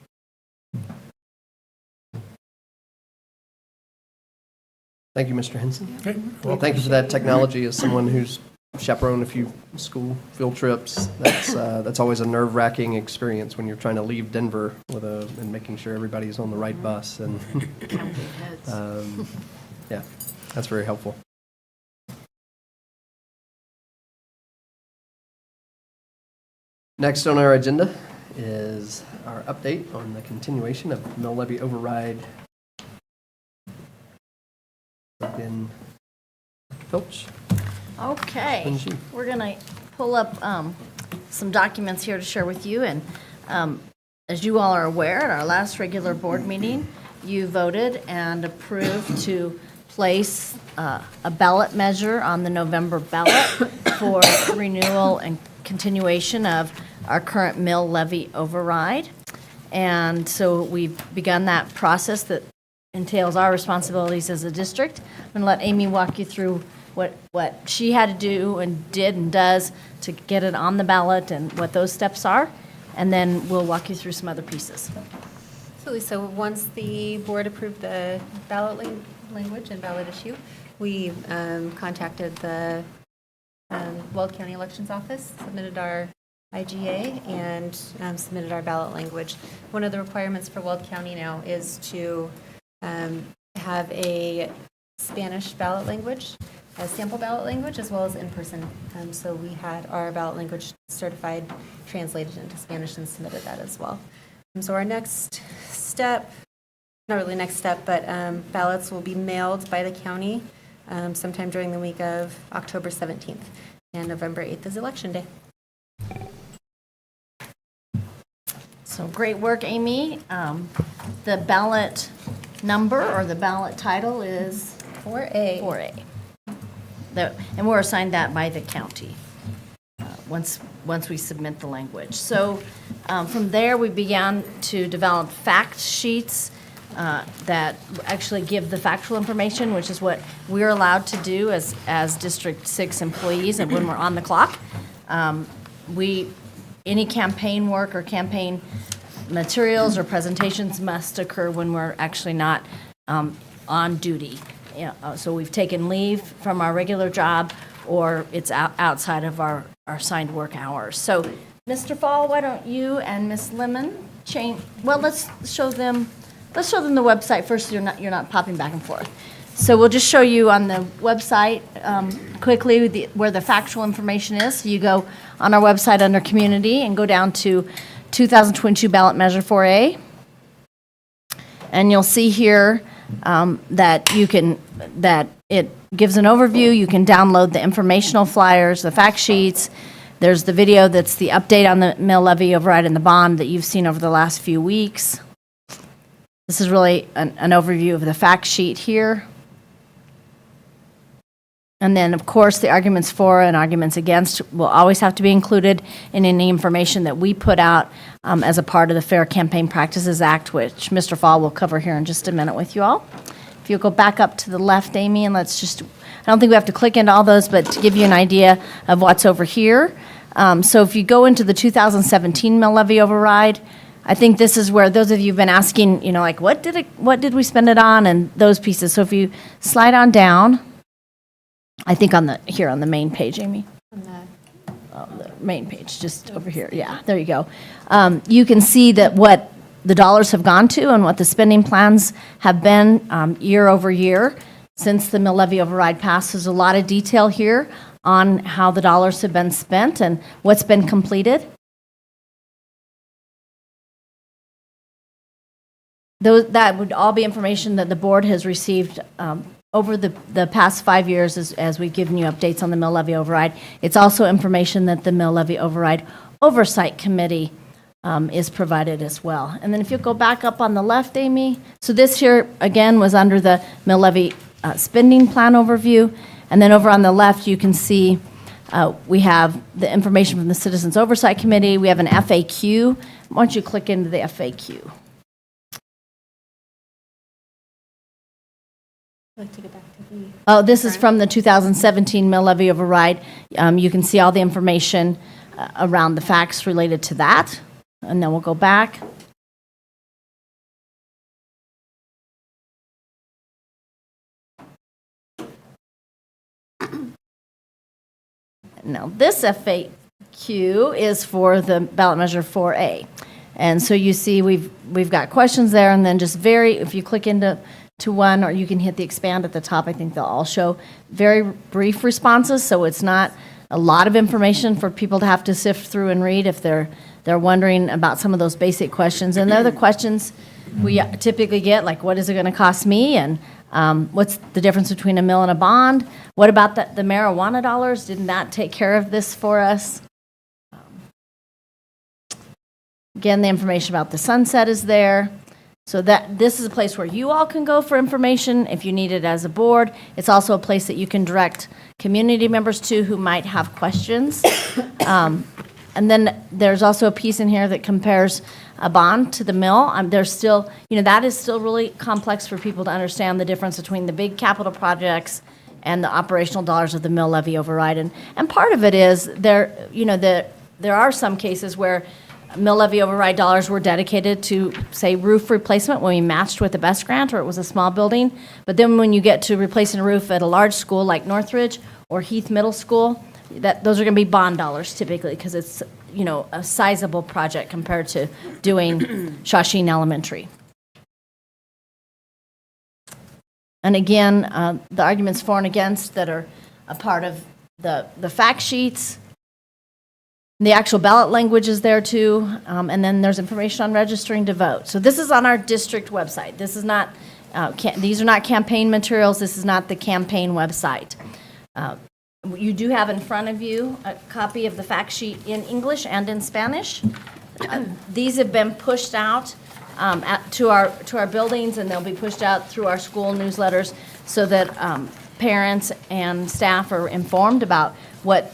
Thank you, Mr. Henson. Okay. Well, thank you for that technology. As someone who's chaperoned a few school field trips, that's always a nerve-wracking experience when you're trying to leave Denver and making sure everybody's on the right bus. And yeah, that's very helpful. Next on our agenda is our update on the continuation of mill levy override. Again, Filch. Okay, Thank you. we're going to pull up some documents here to share with you. And as you all are aware, at our last regular board meeting, you voted and approved to place a ballot measure on the November ballot for renewal and continuation of our current mill levy override. And so we've begun that process that entails our responsibilities as a district. I'm going to let Amy walk you through what she had to do and did and does to get it on the ballot and what those steps are. And then we'll walk you through some other pieces. Absolutely. So once the board approved the ballot language and ballot issue, we contacted the Weld County Elections Office, submitted our IGA, and submitted our ballot language. One of the requirements for Weld County now is to have a Spanish ballot language as sample ballot language as well as in person. So we had our ballot language certified, translated into Spanish, and submitted that as well. So our next step, not really next step, but ballots will be mailed by the county sometime during the week of October 17th, and November 8th is Election Day. So great work, Amy. The ballot number or the ballot title is 4A. 4A. And we're assigned that by the county once we submit the language. So from there, we began to develop fact sheets that actually give the factual information, which is what we're allowed to do as District 6 employees and when we're on the clock. Any campaign work or campaign materials or presentations must occur when we're actually not on duty. So we've taken leave from our regular job, or it's outside of our assigned work hours. So, Mr. Fall, why don't you and Ms. Lemon change? Well, let's show them the website first. So you're not popping back and forth. So we'll just show you on the website quickly where the factual information is. So you go on our website under Community and go down to 2022 Ballot Measure 4A. And you'll see here that it gives an overview. You can download the informational flyers, the fact sheets. There's the video that's the update on the mill levy override and the bond that you've seen over the last few weeks. This is really an overview of the fact sheet here. And then, of course, the arguments for and arguments against will always have to be included in any information that we put out as a part of the Fair Campaign Practices Act, which Mr. Fall will cover here in just a minute with you all. If you'll go back up to the left, Amy, and I don't think we have to click into all those, but to give you an idea of what's over here. So if you go into the 2017 mill levy override, I think this is where those of you have been asking, like, what did we spend it on, and those pieces. So if you slide on down, I think here on the main page, Amy. The main page, just over here. Yeah, there you go. You can see that what the dollars have gone to and what the spending plans have been year over year since the mill levy override passed. There's a lot of detail here on how the dollars have been spent and what's been completed. That would all be information that the board has received over the past 5 years as we've given you updates on the mill levy override. It's also information that the mill levy override oversight committee is provided as well. And then if you'll go back up on the left, Amy. So this here, again, was under the mill levy spending plan overview. And then over on the left, you can see we have the information from the Citizens Oversight Committee. We have an FAQ. Why don't you click into the FAQ? Like to go back to the Oh, this is from the 2017 mill levy override. You can see all the information around the facts related to that. And then we'll go back. Now, this FAQ is for the ballot measure 4A. And so you see we've got questions there, and then just if you click into one, or you can hit the expand at the top, I think they'll all show very brief responses, so it's not a lot of information for people to have to sift through and read if they're wondering about some of those basic questions. And they're the questions we typically get, like, what is it going to cost me? And what's the difference between a mill and a bond? What about the marijuana dollars? Didn't that take care of this for us? Again, the information about the sunset is there. So this is a place where you all can go for information if you need it as a board. It's also a place that you can direct community members to who might have questions. And then there's also a piece in here that compares a bond to the mill. There's still, that is still really complex for people to understand the difference between the big capital projects and the operational dollars of the mill levy override. And part of it is there are some cases where mill levy override dollars were dedicated to, say, roof replacement when we matched with the BEST grant, or it was a small building. But then when you get to replacing a roof at a large school like Northridge or Heath Middle School, those are going to be bond dollars typically, because it's a sizable project compared to doing Shawsheen Elementary. And again, the arguments for and against that are a part of the fact sheets. The actual ballot language is there too, and then there's information on registering to vote. So this is on our district website. This is not, these are not campaign materials. This is not the campaign website. You do have in front of you a copy of the fact sheet in English and in Spanish. These have been pushed out to our buildings, and they'll be pushed out through our school newsletters so that parents and staff are informed about what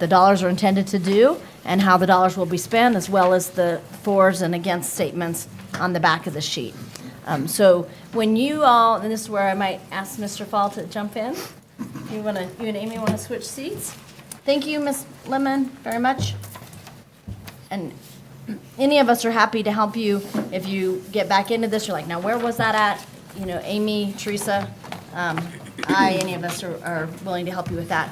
the dollars are intended to do and how the dollars will be spent, as well as the fors and against statements on the back of the sheet. So when you all, and this is where I might ask Mr. Fall to jump in. You and Amy want to switch seats? Thank you, Ms. Lemon, very much. And any of us are happy to help you if you get back into this. You're like, now where was that at? You know, Amy, Teresa, any of us are willing to help you with that.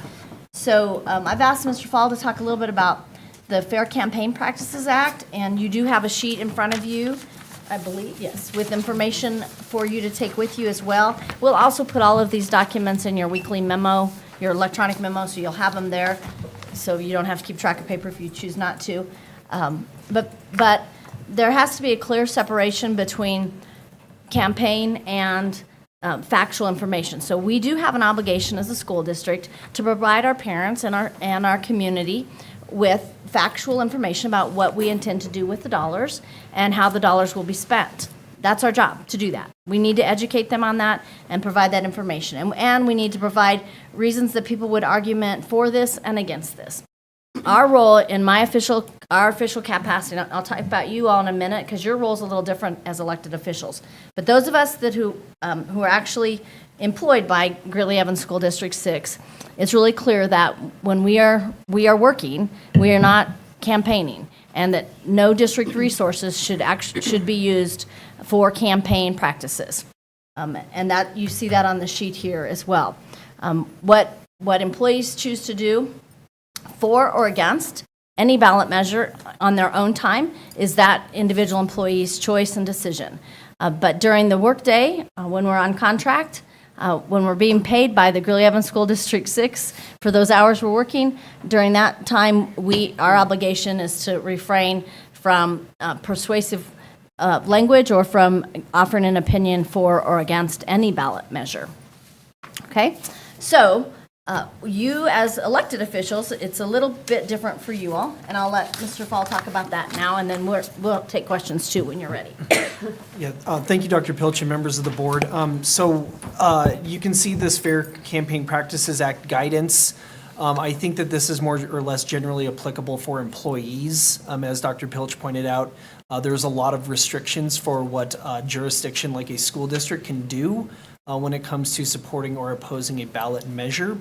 So I've asked Mr. Fall to talk a little bit about the Fair Campaign Practices Act, and you do have a sheet in front of you, I believe, yes, with information for you to take with you as well. We'll also put all of these documents in your weekly memo, your electronic memo, so you'll have them there, so you don't have to keep track of paper if you choose not to. But there has to be a clear separation between campaign and factual information. So we do have an obligation as a school district to provide our parents and our community with factual information about what we intend to do with the dollars and how the dollars will be spent. That's our job, to do that. We need to educate them on that and provide that information. And we need to provide reasons that people would argument for this and against this. Our role in our official capacity, and I'll talk about you all in a minute because your role is a little different as elected officials. But those of us who are actually employed by Greeley Evans School District 6, it's really clear that when we are working, we are not campaigning, and that no district resources should be used for campaign practices. And that you see that on the sheet here as well. What employees choose to do for or against any ballot measure on their own time is that individual employee's choice and decision. But during the workday, when we're on contract, when we're being paid by the Greeley Evans School District 6 for those hours we're working, during that time, our obligation is to refrain from persuasive language or from offering an opinion for or against any ballot measure. Okay? So, you as elected officials, it's a little bit different for you all, and I'll let Mr. Fall talk about that now, and then we'll take questions too when you're ready. Yeah, thank you, Dr. Pilch, and members of the board. You can see this Fair Campaign Practices Act guidance. I think that this is more or less generally applicable for employees. As Dr. Pilch pointed out, there's a lot of restrictions for what a jurisdiction like a school district can do when it comes to supporting or opposing a ballot measure.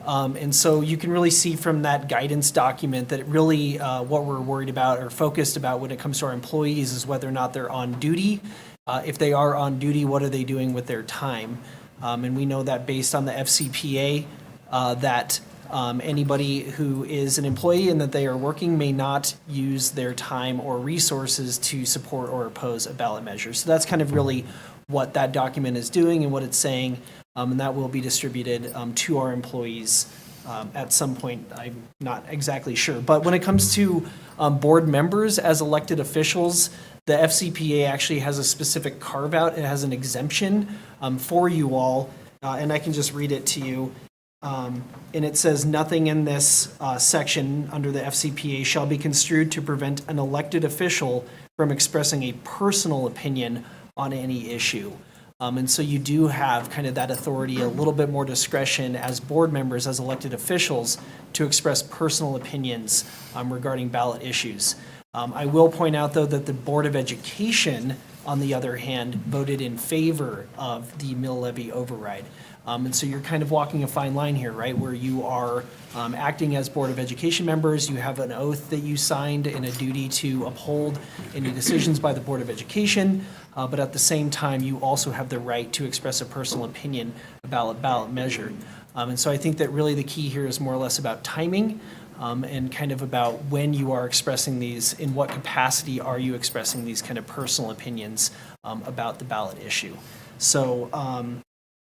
And so you can really see from that guidance document that really what we're worried about or focused about when it comes to our employees is whether or not they're on duty. If they are on duty, what are they doing with their time? And we know that based on the FCPA, that anybody who is an employee and that they are working may not use their time or resources to support or oppose a ballot measure. So that's kind of really what that document is doing and what it's saying, and that will be distributed to our employees at some point. I'm not exactly sure. But when it comes to board members as elected officials, the FCPA actually has a specific carve-out. It has an exemption for you all, and I can just read it to you. And it says, nothing in this section under the FCPA shall be construed to prevent an elected official from expressing a personal opinion on any issue. And so you do have kind of that authority, a little bit more discretion as board members, as elected officials, to express personal opinions regarding ballot issues. I will point out, though, that the Board of Education, on the other hand, voted in favor of the mill levy override. And so you're kind of walking a fine line here, right, where you are acting as Board of Education members, you have an oath that you signed and a duty to uphold any decisions by the Board of Education, but at the same time, you also have the right to express a personal opinion about a ballot measure. And so I think that really the key here is more or less about timing and kind of about when you are expressing these, in what capacity are you expressing these kind of personal opinions about the ballot issue. So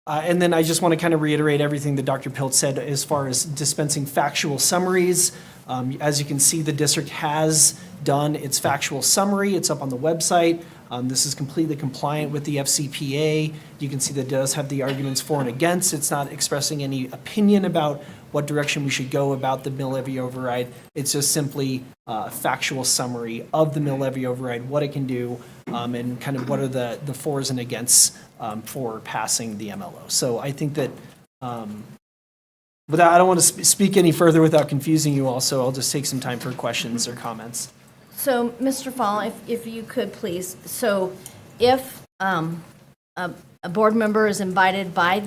And then I just want to kind of reiterate everything that Dr. Pilt said as far as dispensing factual summaries. As you can see, the district has done its factual summary. It's up on the website. This is completely compliant with the FCPA. You can see that it does have the arguments for and against. It's not expressing any opinion about what direction we should go about the mill levy override. It's just simply a factual summary of the mill levy override, what it can do, and kind of what are the fors and againsts for passing the MLO. So I think that, I don't want to speak any further without confusing you all, so I'll just take some time for questions or comments. So, Mr. Fall, if you could please, so if a board member is invited by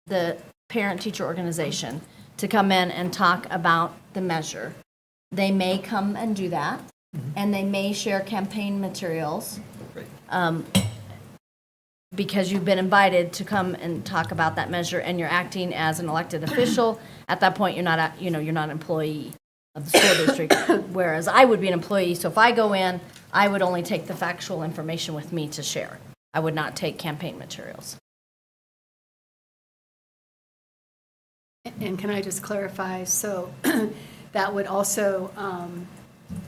the parent-teacher organization to come in and talk about the measure, they may come and do that, and they may share campaign materials. Because you've been invited to come and talk about that measure, and you're acting as an elected official. At that point, you're not an employee of the school district, whereas I would be an employee. So if I go in, I would only take the factual information with me to share. I would not take campaign materials. And can I just clarify, so that would also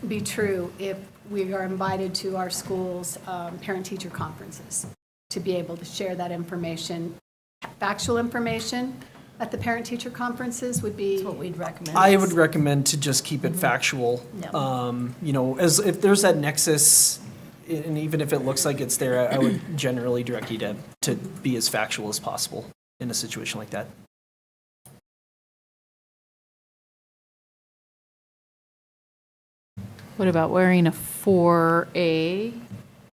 be true if we are invited to our school's parent-teacher conferences, to be able to share that information, factual information at the parent-teacher conferences would be. That's what we'd recommend. I would recommend to just keep it factual. As if there's that nexus, and even if it looks like it's there, I would generally direct you to be as factual as possible in a situation like that. What about wearing a 4A,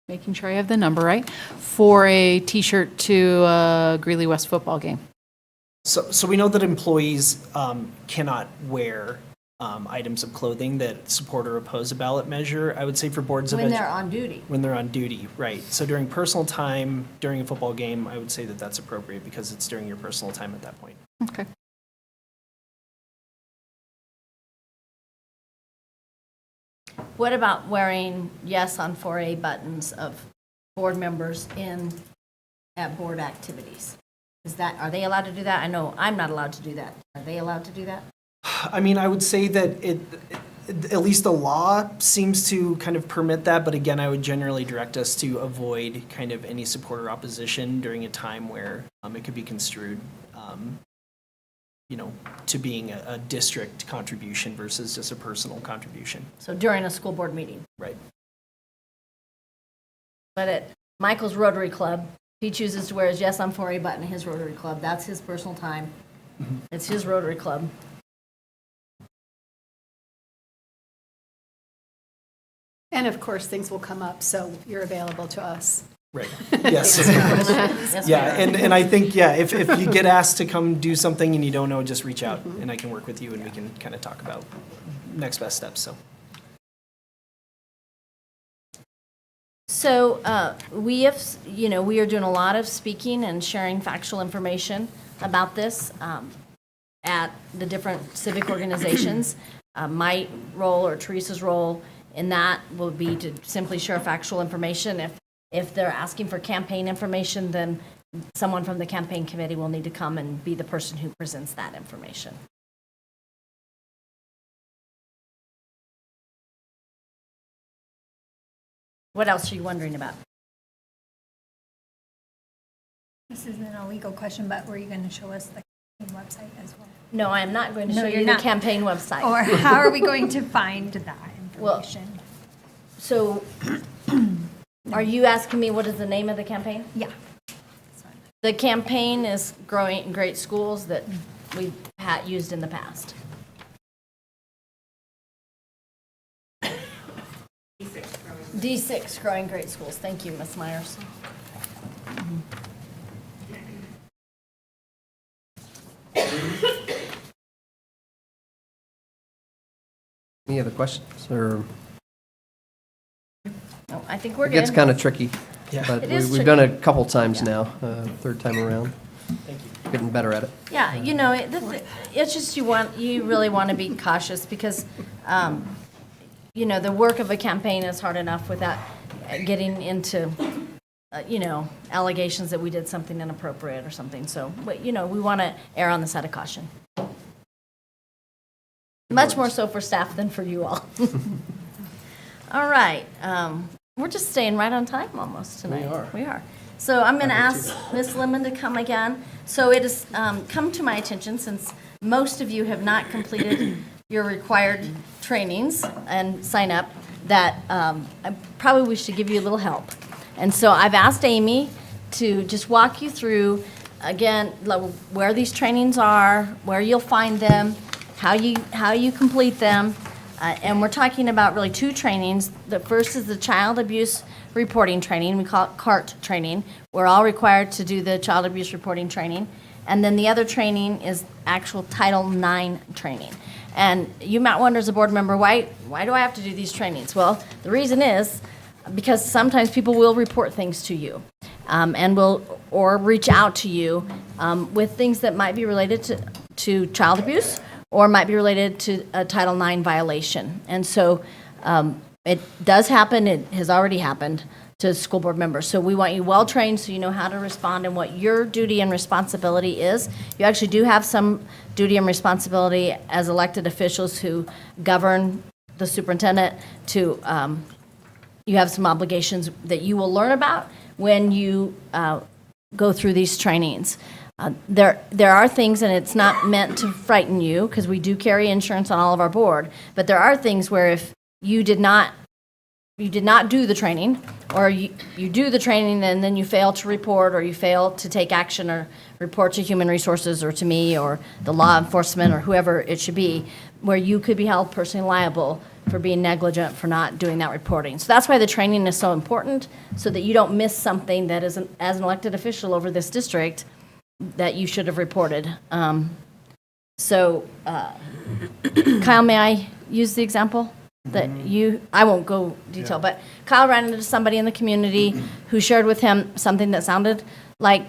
making sure I have the number right, 4A t-shirt to a Greeley West football game? So we know that employees cannot wear items of clothing that support or oppose a ballot measure. I would say for boards of When they're on duty. when they're on duty, right. So during personal time, during a football game, I would say that that's appropriate because it's during your personal time at that point. Okay. What about wearing yes on 4A buttons of board members at board activities? Are they allowed to do that? I know I'm not allowed to do that. Are they allowed to do that? I mean, I would say that at least the law seems to kind of permit that, but again, I would generally direct us to avoid kind of any support or opposition during a time where it could be construed, to being a district contribution versus just a personal contribution. So during a school board meeting. Right. But at Michael's Rotary Club, he chooses to wear his yes on 4A button at his Rotary Club. That's his personal time. It's his Rotary Club. And of course, things will come up, so you're available to us. Right. Yes. Yes, we Yeah, are. and I think, if you get asked to come do something and you don't know, just reach out and I can work with you and we can kind of talk about next best steps, so. So we are doing a lot of speaking and sharing factual information about this at the different civic organizations. My role or Teresa's role in that will be to simply share factual information. If they're asking for campaign information, then someone from the campaign committee will need to come and be the person who presents that information. What else are you wondering about? This isn't a legal question, but were you going to show us the campaign website as well? No, I am not going to No, show you're you the not. campaign website. Or how are we going to find that Well, information? So, are you asking me what is the name of the campaign? Yeah. The campaign is Growing Great Schools that we've used in the past. D6, Growing Great Schools. Thank you, Ms. Myers. Any other questions, or? No, I think we're It good. gets kind of tricky, Yeah. but It is we've done it a tricky. couple times now, third time around, Thank you. getting better at it. Yeah, it's just you really want to be cautious because, the work of a campaign is hard enough without getting into allegations that we did something inappropriate or something. So, but, we want to err on the side of caution. Much more so for staff than for you all. All right. We're just staying right on time almost tonight. We are. So I'm going to ask Ms. Lemon to come again. So it has come to my attention, since most of you have not completed your required trainings and sign up, that we should give you a little help. And so I've asked Amy to just walk you through, again, where these trainings are, where you'll find them, how you complete them. And we're talking about really 2 trainings. The first is the child abuse reporting training. We call it CART training. We're all required to do the child abuse reporting training. And then the other training is actual Title IX training. And you might wonder, as a board member, why do I have to do these trainings? Well, the reason is because sometimes people will report things to you, and or reach out to you with things that might be related to child abuse, or might be related to a Title IX violation. And so it does happen. It has already happened to school board members. So we want you well-trained so you know how to respond and what your duty and responsibility is. You actually do have some duty and responsibility as elected officials who govern the superintendent to, you have some obligations that you will learn about when you go through these trainings. There are things, and it's not meant to frighten you, because we do carry insurance on all of our board, but there are things where if you did not do the training, or you do the training and then you fail to report, or you fail to take action or report to human resources or to me or the law enforcement or whoever it should be, where you could be held personally liable for being negligent for not doing that reporting. So that's why the training is so important, so that you don't miss something that as an elected official over this district that you should have reported. Kyle, may I use the example? I won't go detail, but Kyle ran into somebody in the community who shared with him something that sounded like,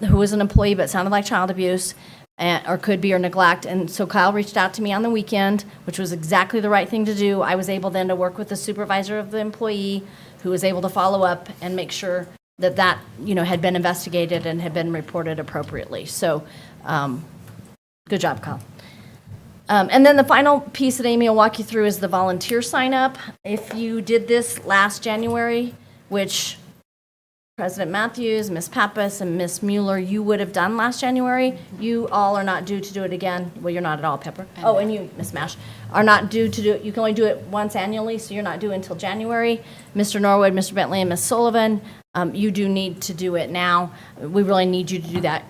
who was an employee, but sounded like child abuse, or could be, or neglect. And so Kyle reached out to me on the weekend, which was exactly the right thing to do. I was able then to work with the supervisor of the employee, who was able to follow up and make sure that had been investigated and had been reported appropriately. So, good job, Kyle. And then the final piece that Amy will walk you through is the volunteer sign-up. If you did this last January, which President Matthews, Ms. Pappas, and Ms. Mueller, you would have done last January, you all are not due to do it again. Well, you're not at all, Pepper. Oh, and you, Ms. Mash, are not due to do it. You can only do it once annually, so you're not due until January. Mr. Norwood, Mr. Bentley, and Ms. Sullivan, you do need to do it now. We really need you to do that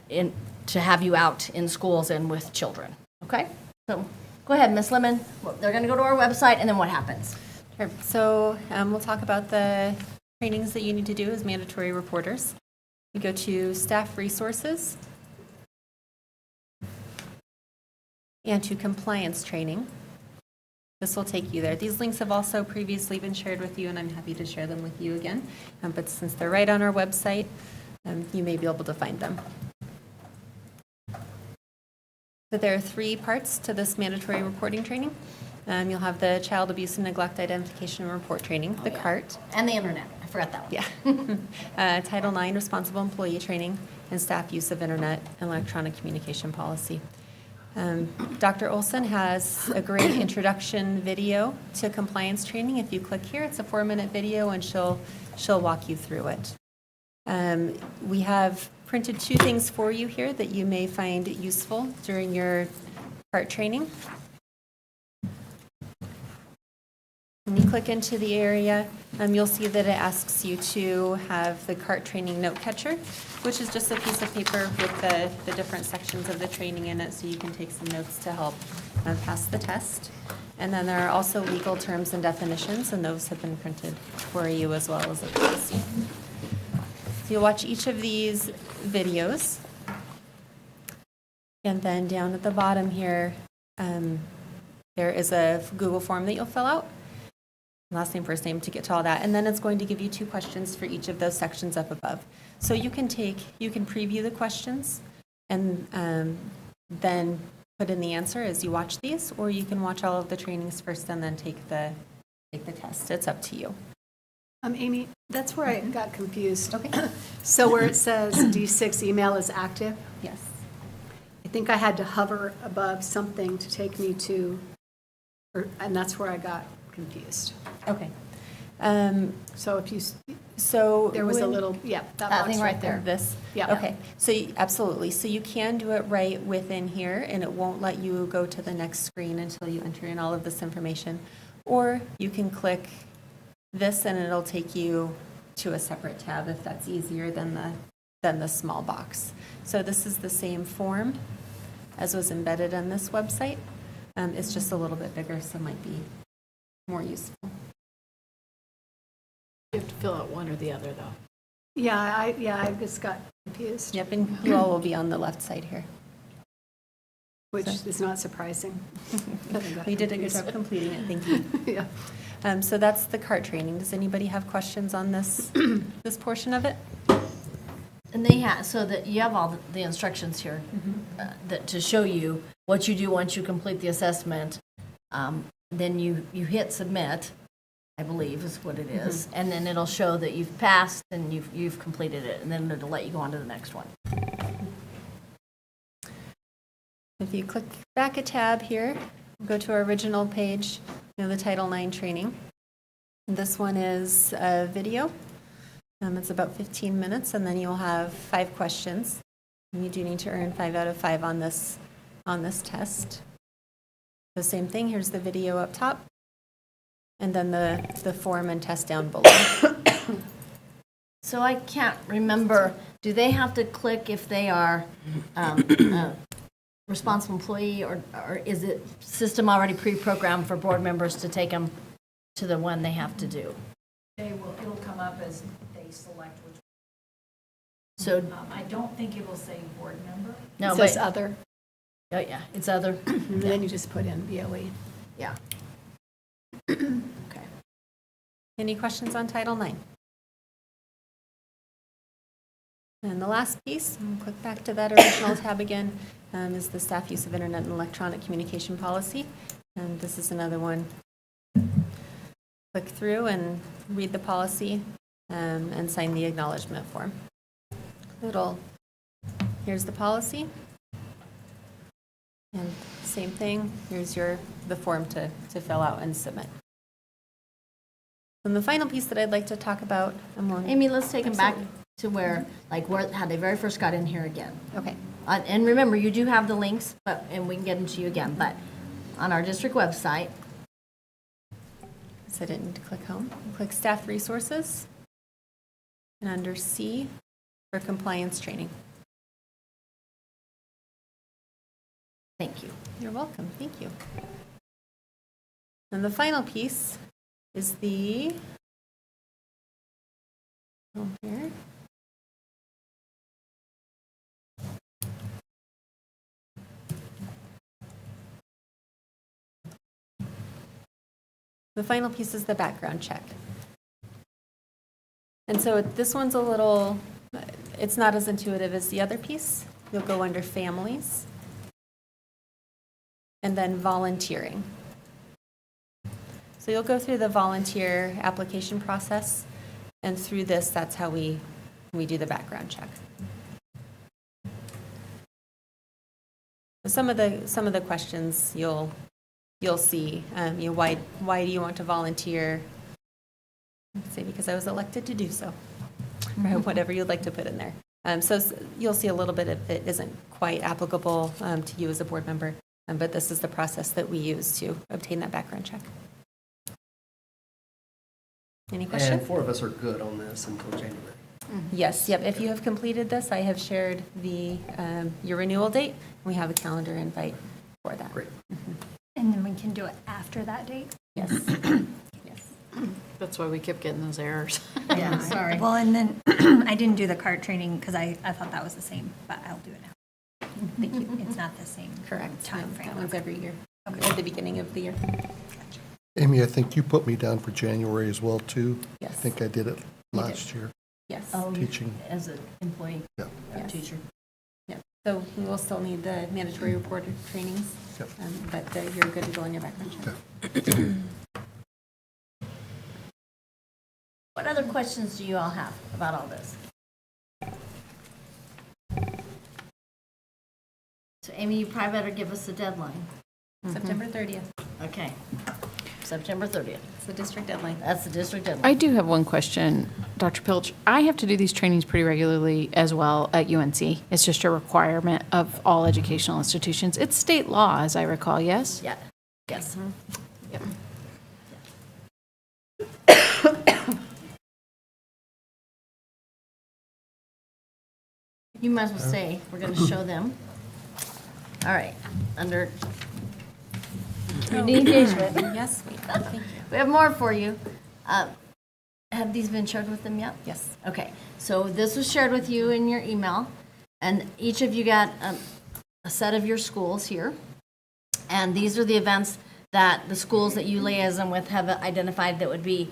to have you out in schools and with children, okay? So go ahead, Ms. Lemon. They're going to go to our website, and then what happens? Sure. So we'll talk about the trainings that you need to do as mandatory reporters. You go to staff resources and to compliance training. This will take you there. These links have also previously been shared with you, and I'm happy to share them with you again. But since they're right on our website, you may be able to find them. So there are 3 parts to this mandatory reporting training. You'll have the child abuse and neglect identification and report training, the CART. And the internet. I forgot that one. Yeah. Title IX responsible employee training, and staff use of internet and electronic communication policy. Dr. Olson has a great introduction video to compliance training. If you click here, it's a 4-minute video, and she'll walk you through it. We have printed 2 things for you here that you may find useful during your CART training. When you click into the area, you'll see that it asks you to have the CART training note catcher, which is just a piece of paper with the different sections of the training in it, so you can take some notes to help pass the test. And then there are also legal terms and definitions, and those have been printed for you as well as a policy. So you'll watch each of these videos. And then down at the bottom here, there is a Google form that you'll fill out. Last name, first name, to get to all that. And then it's going to give you 2 questions for each of those sections up above. So you can preview the questions and then put in the answer as you watch these, or you can watch all of the trainings first and then take the test. It's up to you. Amy, that's where I got confused. Okay. So where it says D6 email is active, Yes. I think I had to hover above something to take me to, and that's where I got confused. Okay. So if you, So. there was a when- little, yeah, that That box thing right there. This? Yeah. Okay, so absolutely. So you can do it right within here, and it won't let you go to the next screen until you enter in all of this information. Or you can click this, and it'll take you to a separate tab if that's easier than the small box. So this is the same form as was embedded in this website. It's just a little bit bigger, so it might be more useful. You have to fill out one or the other, though. Yeah, I just got confused, Yep, and you all will be on the left side here. which is not surprising. We did a good job completing it, thank you. Yeah. So that's the CART training. Does anybody have questions on this, this portion of it? And they have, so that you have all the instructions here that to show you what you do once you complete the assessment. Then you hit submit, I believe is what it is, and then it'll show that you've passed and you've completed it, and then it'll let you go on to the next one. If you click back a tab here, go to our original page, the Title IX training. This one is a video. It's about 15 minutes, and then you'll have 5 questions. And you do need to earn 5 out of 5 on this test. The same thing, here's the video up top, and then the form and test down below. So I can't remember, do they have to click if they are a responsible employee, or is it system already pre-programmed for board members to take them to the one they have to do? It'll come up as they select which. So, I don't think it will say board member. no, It but, says other, oh yeah, it's other, and then you just put in BOE. yeah. Any questions on Title IX? And the last piece, and click back to that original tab again, is the staff use of internet and electronic communication policy. And this is another one. Click through and read the policy and sign the acknowledgement form. Here's the policy. And same thing, here's the form to fill out and submit. And the final piece that I'd like to talk about, Amy, let's take them back Absolutely. to where, how they very first got in here again. Okay. And remember, you do have the links, and we can get them to you again, but on our district website, So I didn't need to click home. Click staff resources. And under C for compliance training. thank you. You're welcome. Thank you. And the final piece is the here. The final piece is the background check. And so this one's a little, it's not as intuitive as the other piece. You'll go under families and then volunteering. So you'll go through the volunteer application process, and through this, that's how we do the background check. Some of the questions you'll see, why do you want to volunteer? Say because I was elected to do so, or whatever you'd like to put in there. So you'll see a little bit of it isn't quite applicable to you as a board member, but this is the process that we use to obtain that background check. Any questions? And 4 of us are good on this until January. Yes, yep. If you have completed this, I have shared your renewal date. We have a calendar invite for that. Great. And then we can do it after that date? Yes. Yes. That's why we kept getting those errors. Yeah, sorry. Well, and then I didn't do the CART training because I thought that was the same, but I'll do it now. Thank you. It's not the same. Correct. Time That frame. one's every year, at the beginning of the year. Amy, I think you put me down for January as well, too. Yes. I think I did it You last year, Yes. Oh, teaching. as an employee, Yeah. or Yes. teacher. Yep. So we will still need the mandatory reported trainings, Yep. but you're good to go on your background check. Okay. What other questions do you all have about all this? So Amy, you probably better give us a deadline. September 30th. Okay. September 30th. It's the district deadline. That's the district deadline. I do have one question, Dr. Pilch. I have to do these trainings pretty regularly as well at UNC. It's just a requirement of all educational institutions. It's state law, as I recall, yes? Yeah, yes. Yep. You might as well say, we're going to show them. All right, under community engagement. Yes, thank you. We have more for you. Have these been shared with them yet? Yes. Okay, so this was shared with you in your email, and each of you got a set of your schools here. And these are the events that the schools that you liaison with have identified that would be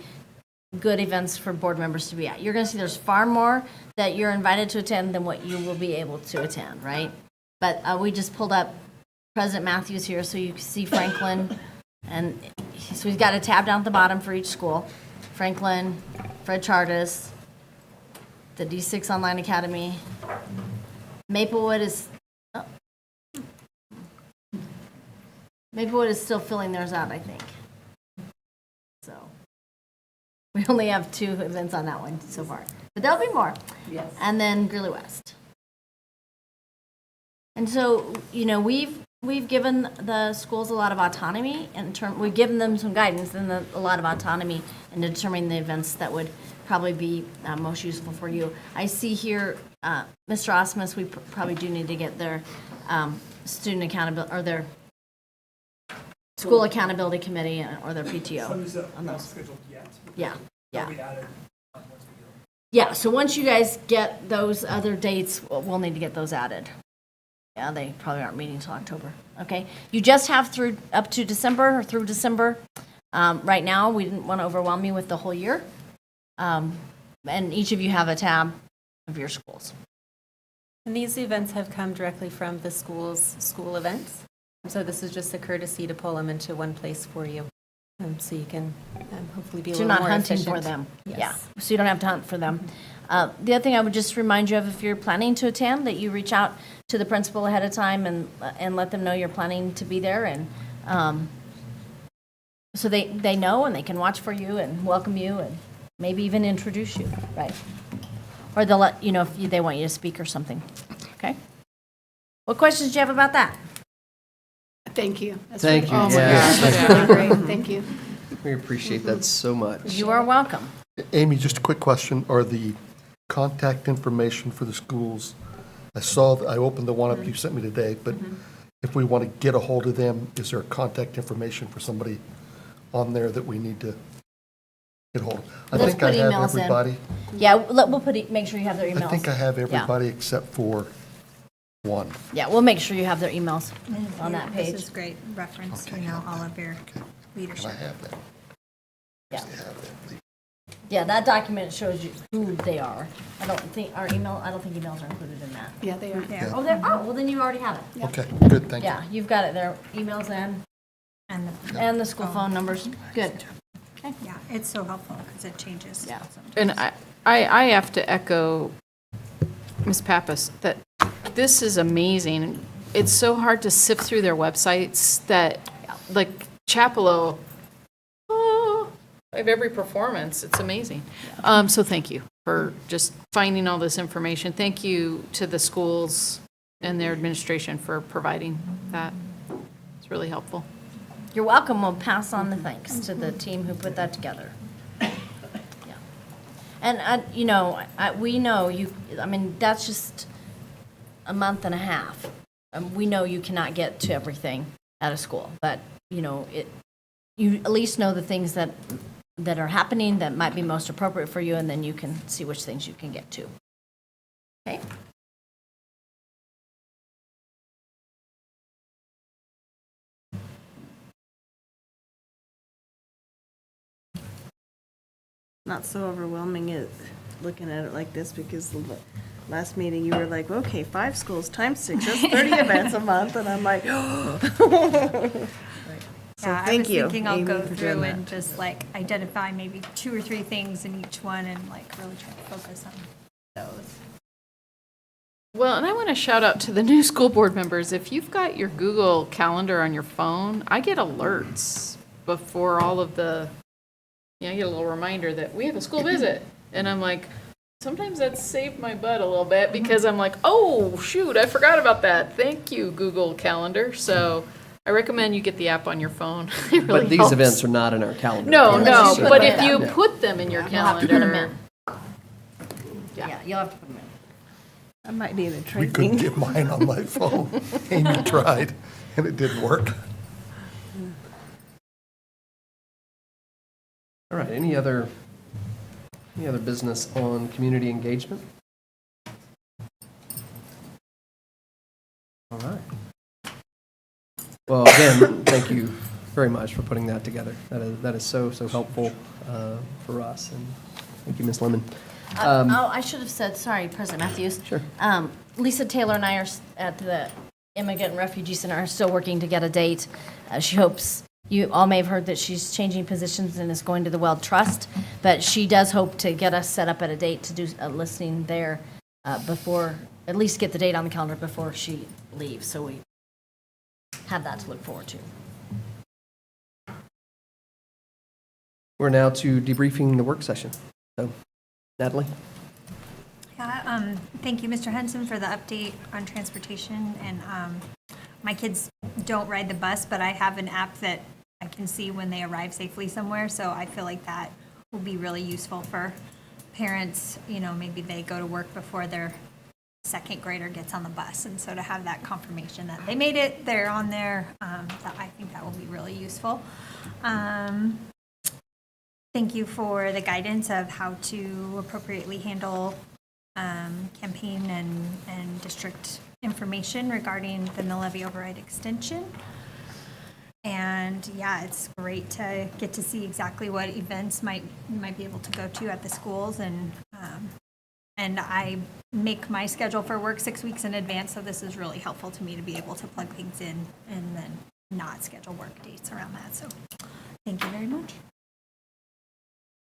good events for board members to be at. You're going to see there's far more that you're invited to attend than what you will be able to attend, right? But we just pulled up President Matthews here so you can see Franklin. And so he's got a tab down at the bottom for each school. Franklin, Fred Chartis, the D6 Online Academy. Maplewood is still filling theirs out, I think. So we only have 2 events on that one so far, but there'll be more. Yes. And then Greeley West. And so, you know, we've given the schools a lot of autonomy we've given them some guidance and a lot of autonomy in determining the events that would probably be most useful for you. I see here, Mr. Osmus, we probably do need to get their student accountability, or their school accountability committee or their PTO on those. scheduled yet. Yeah, yeah. Be added. Yeah, so once you guys get those other dates, we'll need to get those added. Yeah, they probably aren't meeting until October. Okay, you just have up to December or through December. Right now, we didn't want to overwhelm you with the whole year. And each of you have a tab of your schools. And these events have come directly from the school events. So this is just a courtesy to pull them into one place for you. So you can hopefully be a So little you're not more hunting efficient. for them. Yes. Yeah, so you don't have to hunt for them. The other thing I would just remind you of, if you're planning to attend, that you reach out to the principal ahead of time and let them know you're planning to be there, and so they know and they can watch for you and welcome you and maybe even introduce you, right? Or they'll let you know if they want you to speak or something. Okay? What questions do you have about that? Thank you. That's Thank you. really- Oh my Yes. gosh, That's really great. Thank you. We appreciate that so much. You are welcome. Amy, just a quick question. Are the contact information for the schools, I opened the one up you sent me today, but if we want to get a hold of them, is there contact information for somebody on there that we need to get hold of? I Let's think I put have emails in. everybody. Yeah, we'll make sure you have their emails. I think I have Yeah. everybody except for one. Yeah, we'll make sure you have their emails on Yeah, that page. This is great reference, Okay, you know, all okay, of your okay. And leadership. I have that. Yeah. I have that. Yeah, that document shows you who they are. I don't think emails are included in that. Yeah, they are. There. Oh, well, then you already have it. Okay, good, thank you. Yeah, you've got it there, emails and the school phone numbers. Good. Yeah, it's so helpful because it changes. Yeah. And I have to echo Ms. Pappas that this is amazing. It's so hard to sift through their websites that, like Chapelo, I have every performance. It's amazing. So thank you for just finding all this information. Thank you to the schools and their administration for providing that. It's really helpful. You're welcome. We'll pass on the thanks to the team who put that together. Yeah. And, we know you, I mean, that's just a month and a half. We know you cannot get to everything at a school, but, you at least know the things that are happening that might be most appropriate for you, and then you can see which things you can get to. Okay? Not so overwhelming looking at it like this, because the last meeting you were like, okay, 5 schools times 6, that's 30 events a month, and I'm like, So Yeah, I thank was you, thinking I'll Amy, go for doing through that. and just like identify maybe 2 or 3 things in each one and like really try to focus on those. Well, and I want to shout out to the new school board members. If you've got your Google Calendar on your phone, I get alerts before all of the, I get a little reminder that we have a school visit. And I'm like, sometimes that's saved my butt a little bit because I'm like, oh, shoot, I forgot about that. Thank you, Google Calendar. So I recommend you get the app on your phone. It really But these helps. events are not in our calendar. No, no, So- but if you Yeah. put them in your You'll have to put 'em calendar. Yeah, you'll have to put them in. I might need a We couldn't training. get mine on my phone. Amy tried, and it didn't work. All right, any other business on community engagement? All right. Well, again, thank you very much for putting that together. That is so helpful for us, and thank you, Ms. Lemon. Oh, I should have said, sorry, President Matthews. Sure. Lisa Taylor and I are at the Immigrant and Refugee Center are still working to get a date. She hopes, you all may have heard that she's changing positions and is going to the Weld Trust, but she does hope to get us set up at a date to do a listening there before, at least get the date on the calendar before she leaves, so we have that to look forward to. We're now to debriefing the work session. So, Natalie? Yeah, thank you, Mr. Henson, for the update on transportation. And my kids don't ride the bus, but I have an app that I can see when they arrive safely somewhere. So I feel like that will be really useful for parents. You know, maybe they go to work before their second grader gets on the bus. And so to have that confirmation that they made it, they're on there, I think that will be really useful. Thank you for the guidance of how to appropriately handle campaign and district information regarding the mill levy override extension. And yeah, it's great to get to see exactly what events you might be able to go to at the schools. And I make my schedule for work 6 weeks in advance, so this is really helpful to me to be able to plug things in and then not schedule work dates around that. So thank you very much.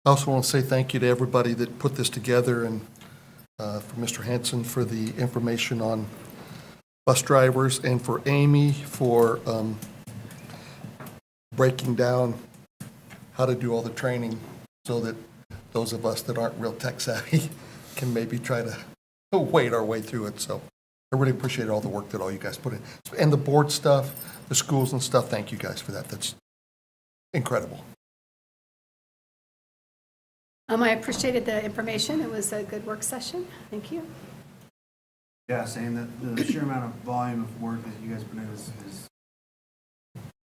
I also want to say thank you to everybody that put this together, and for Mr. Hanson for the information on bus drivers, and for Amy for breaking down how to do all the training so that those of us that aren't real tech savvy can maybe try to wade our way through it. So I really appreciate all the work that all you guys put in. And the board stuff, the schools and stuff, thank you guys for that. That's incredible. I appreciated the information. It was a good work session. Thank you. Yeah, saying that the sheer amount of volume of work that you guys put in is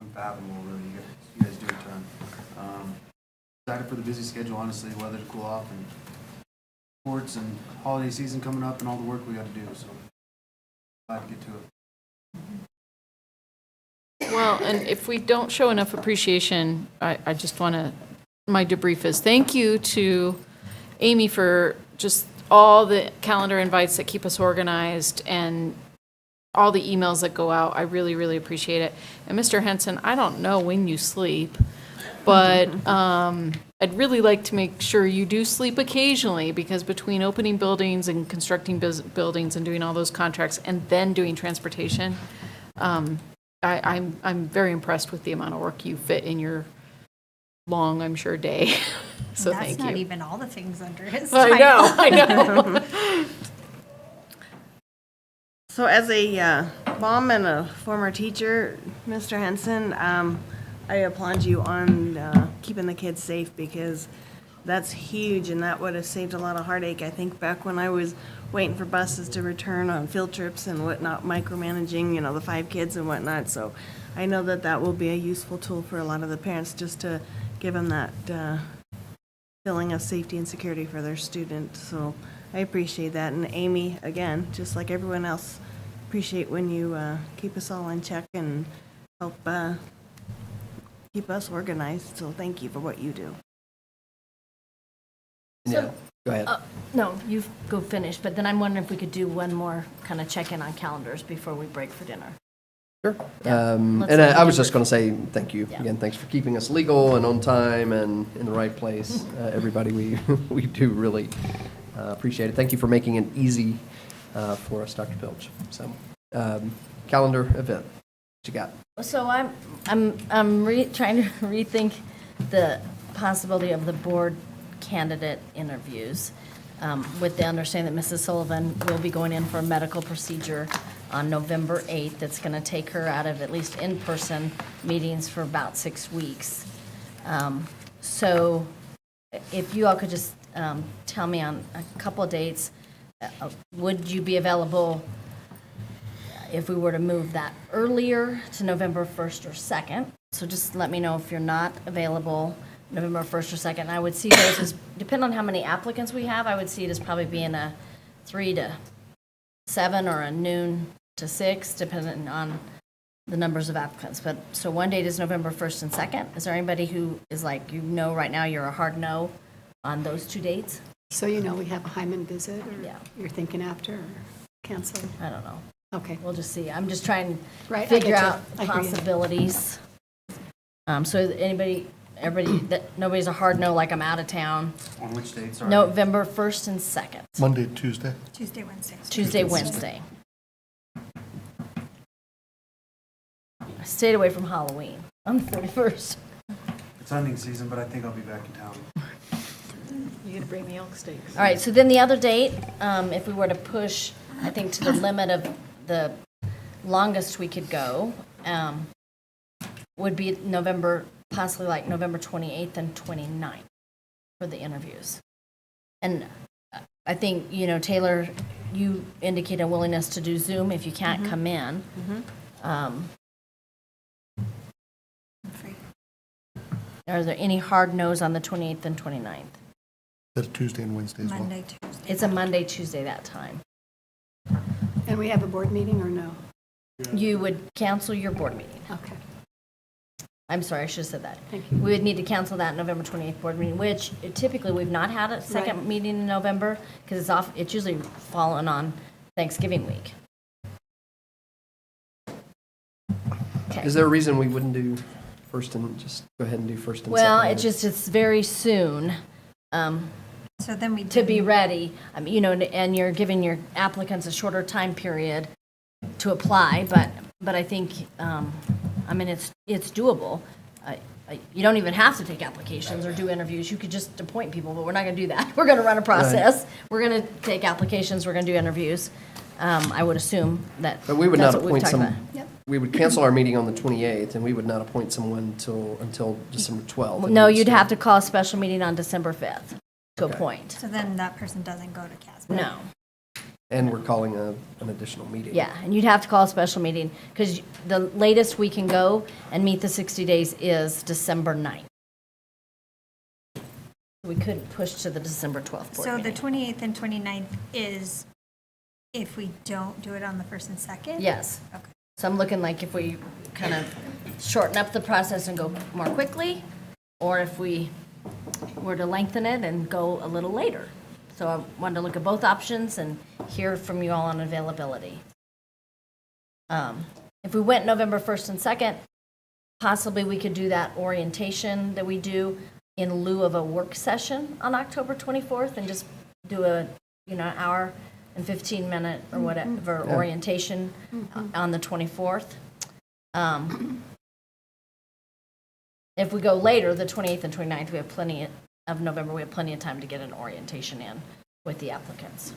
unfathomable, really. You guys do a ton. Excited for the busy schedule, honestly, weather to cool off, and sports and holiday season coming up, and all the work we got to do, so glad to get to it. Well, and if we don't show enough appreciation, I just want to, my debrief is thank you to Amy for just all the calendar invites that keep us organized and all the emails that go out. I really, really appreciate it. And Mr. Henson, I don't know when you sleep, but I'd really like to make sure you do sleep occasionally, because between opening buildings and constructing buildings and doing all those contracts and then doing transportation, I'm very impressed with the amount of work you fit in your long, I'm sure, day. So That's thank not you. even all the things under his I title. know, I know. So as a mom and a former teacher, Mr. Henson, I applaud you on keeping the kids safe, because that's huge, and that would have saved a lot of heartache. I think back when I was waiting for buses to return on field trips and whatnot, micromanaging, the 5 kids and whatnot. So I know that that will be a useful tool for a lot of the parents, just to give them that feeling of safety and security for their students. So I appreciate that. And Amy, again, just like everyone else, appreciate when you keep us all in check and help keep us organized. So thank you for what you do. Yeah, go ahead. No, you go finish, but then I'm wondering if we could do one more kind of check-in on calendars before we break for dinner. Sure. Let's And let I you was do just going to say thank you. Yeah. Again, thanks for keeping us legal and on time and in the right place. Everybody, we do really appreciate it. Thank you for making it easy for us, Dr. Pilch. So, calendar event, what you got? So I'm trying to rethink the possibility of the board candidate interviews, with the understanding that Mrs. Sullivan will be going in for a medical procedure on November 8th. That's going to take her out of at least in-person meetings for about 6 weeks. So if you all could just tell me on a couple of dates, would you be available if we were to move that earlier to November 1st or 2nd? So just let me know if you're not available November 1st or 2nd. I would see those as, depending on how many applicants we have, I would see it as probably being a 3 to 7 or a noon to 6, depending on the numbers of applicants. But, so one date is November 1st and 2nd. Is there anybody who is like, right now you're a hard no on those 2 dates? So you know we have a Hyman visit, or Yeah. you're thinking after, or cancel? I don't know. Okay. We'll just see. I'm just trying Right, I to figure get you. out I hear you. possibilities. So everybody, nobody's a hard no, like I'm out of town. On which date, sorry? November 1st and 2nd, Monday, Tuesday? Tuesday, Wednesday. Tuesday, Wednesday. I stayed away from Halloween on the 31st. It's hunting season, but I think I'll be back in town. You gonna bring me elk steaks? All right, so then the other date, if we were to push, I think to the limit of the longest we could go, would be possibly like November 28th and 29th for the interviews. And I think, Taylor, you indicate a willingness to do Zoom if you can't come in. Are there any hard no's on the 28th and 29th? That's Tuesday and Wednesday as well. Monday, Tuesday. It's a Monday, Tuesday that time. And we have a board meeting or no? You would cancel your board meeting. Okay, I'm sorry, I should have said that. thank you. We would need to cancel that November 28th board meeting, which typically we've not had a second Right. meeting in November because it's usually fallen on Thanksgiving week. Okay. Is there a reason we wouldn't do first and just go ahead and do first and Well, second? it's very soon So then we to be didn't- ready, and you're giving your applicants a shorter time period to apply, but I think, it's doable. You don't even have to take applications or do interviews. You could just appoint people, but we're not going to do that. We're going to run a process. We're going to take applications. We're going to do interviews. I would assume that But we would not that's what we've appoint talked some, about. Yep. we would cancel our meeting on the 28th, and we would not appoint someone until December 12th. and No, we'd you'd still- have to call a special meeting on December 5th to Okay. appoint. So then that person doesn't go to CASB. No. And we're calling an additional meeting. Yeah, and you'd have to call a special meeting because the latest we can go and meet the 60 days is December 9th. We couldn't push to the December 12th board So the meeting. 28th and 29th is if we don't do it on the 1st and 2nd? Yes. Okay. So I'm looking like if we kind of shorten up the process and go more quickly, or if we were to lengthen it and go a little later. So I wanted to look at both options and hear from you all on availability. If we went November 1st and 2nd, possibly we could do that orientation that we do in lieu of a work session on October 24th and just do a, hour and 15-minute or whatever Yeah. orientation on the 24th. If we go later, the 28th and 29th, we have plenty of November, we have plenty of time to get an orientation in with the applicants.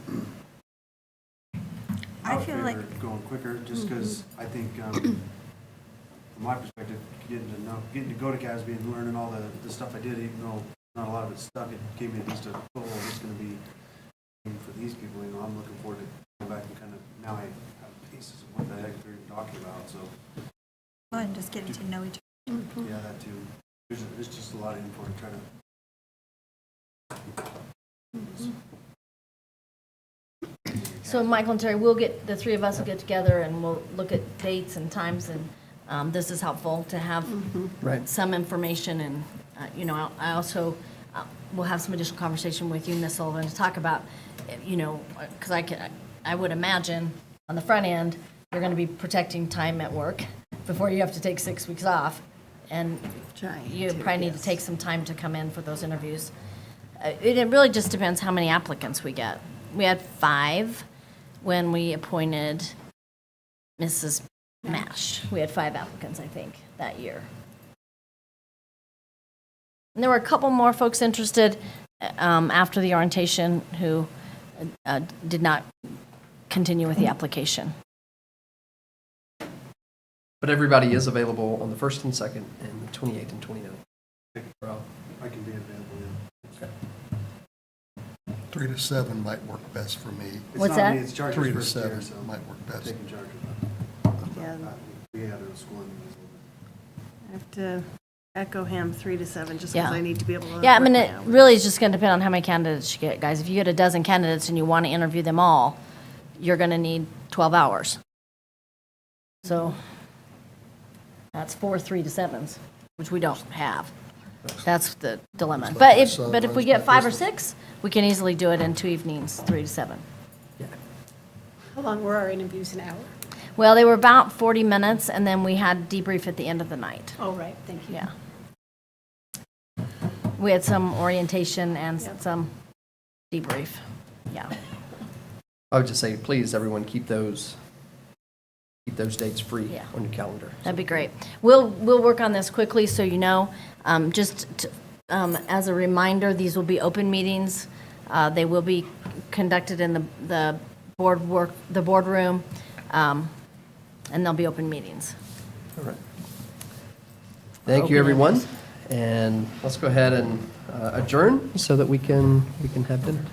I would feel favor like- Going quicker, just because I think, from my perspective, getting to go to CASB and learning all the stuff I did, even though not a lot of it stuck, it gave me at least a total of what's going to be for these people. I'm looking forward to going back and kind of, now I have pieces of what the heck they're talking about, so, Well, and just getting to know each yeah, that too. There's just a lot of info to try to. So Michael and Terry, the three of us will get together and we'll look at dates and times, and this is helpful to have Right. some information, and, I also will have some additional conversation with you, Ms. Sullivan, to talk about, because I would imagine on the front end, you're going to be protecting time at work before you have to take 6 weeks off. And you probably need to take some time to come in for those interviews. It really just depends how many applicants we get. We had 5 when we appointed Mrs. Mash. We had 5 applicants, I think, that year. And there were a couple more folks interested after the orientation who did not continue with the application. But everybody is available on the 1st and 2nd and the 28th and 29th. Rob? I can be available, yeah. Okay. 3 to 7 might work best for me. What's that? It's Chargers 3 to first year, 7 so might work best. taking charge of Yeah, that. We had a school meetings. I have to echo him 3 to 7, just Yeah. because I need to be able to. Yeah, I work mean, my it hours. really is just going to depend on how many candidates you get, guys. If you get a dozen candidates and you want to interview them all, you're going to need 12 hours. So that's 4 3 to 7s, which we don't have. That's the dilemma. But if we get 5 or 6, we can easily do it in 2 evenings, 3 to 7. How long were our interviews, an hour? Well, they were about 40 minutes, and then we had debrief at the end of the night. Oh, right, thank you. Yeah. We had some orientation and some debrief. Yeah. I would just say, please, everyone, keep those dates free Yeah. on your calendar. That'd be great. We'll work on this quickly, so you know. As a reminder, these will be open meetings. They will be conducted in the boardroom, and they'll be open meetings. All right. Thank you, everyone. And let's go ahead and adjourn so that we can have dinner.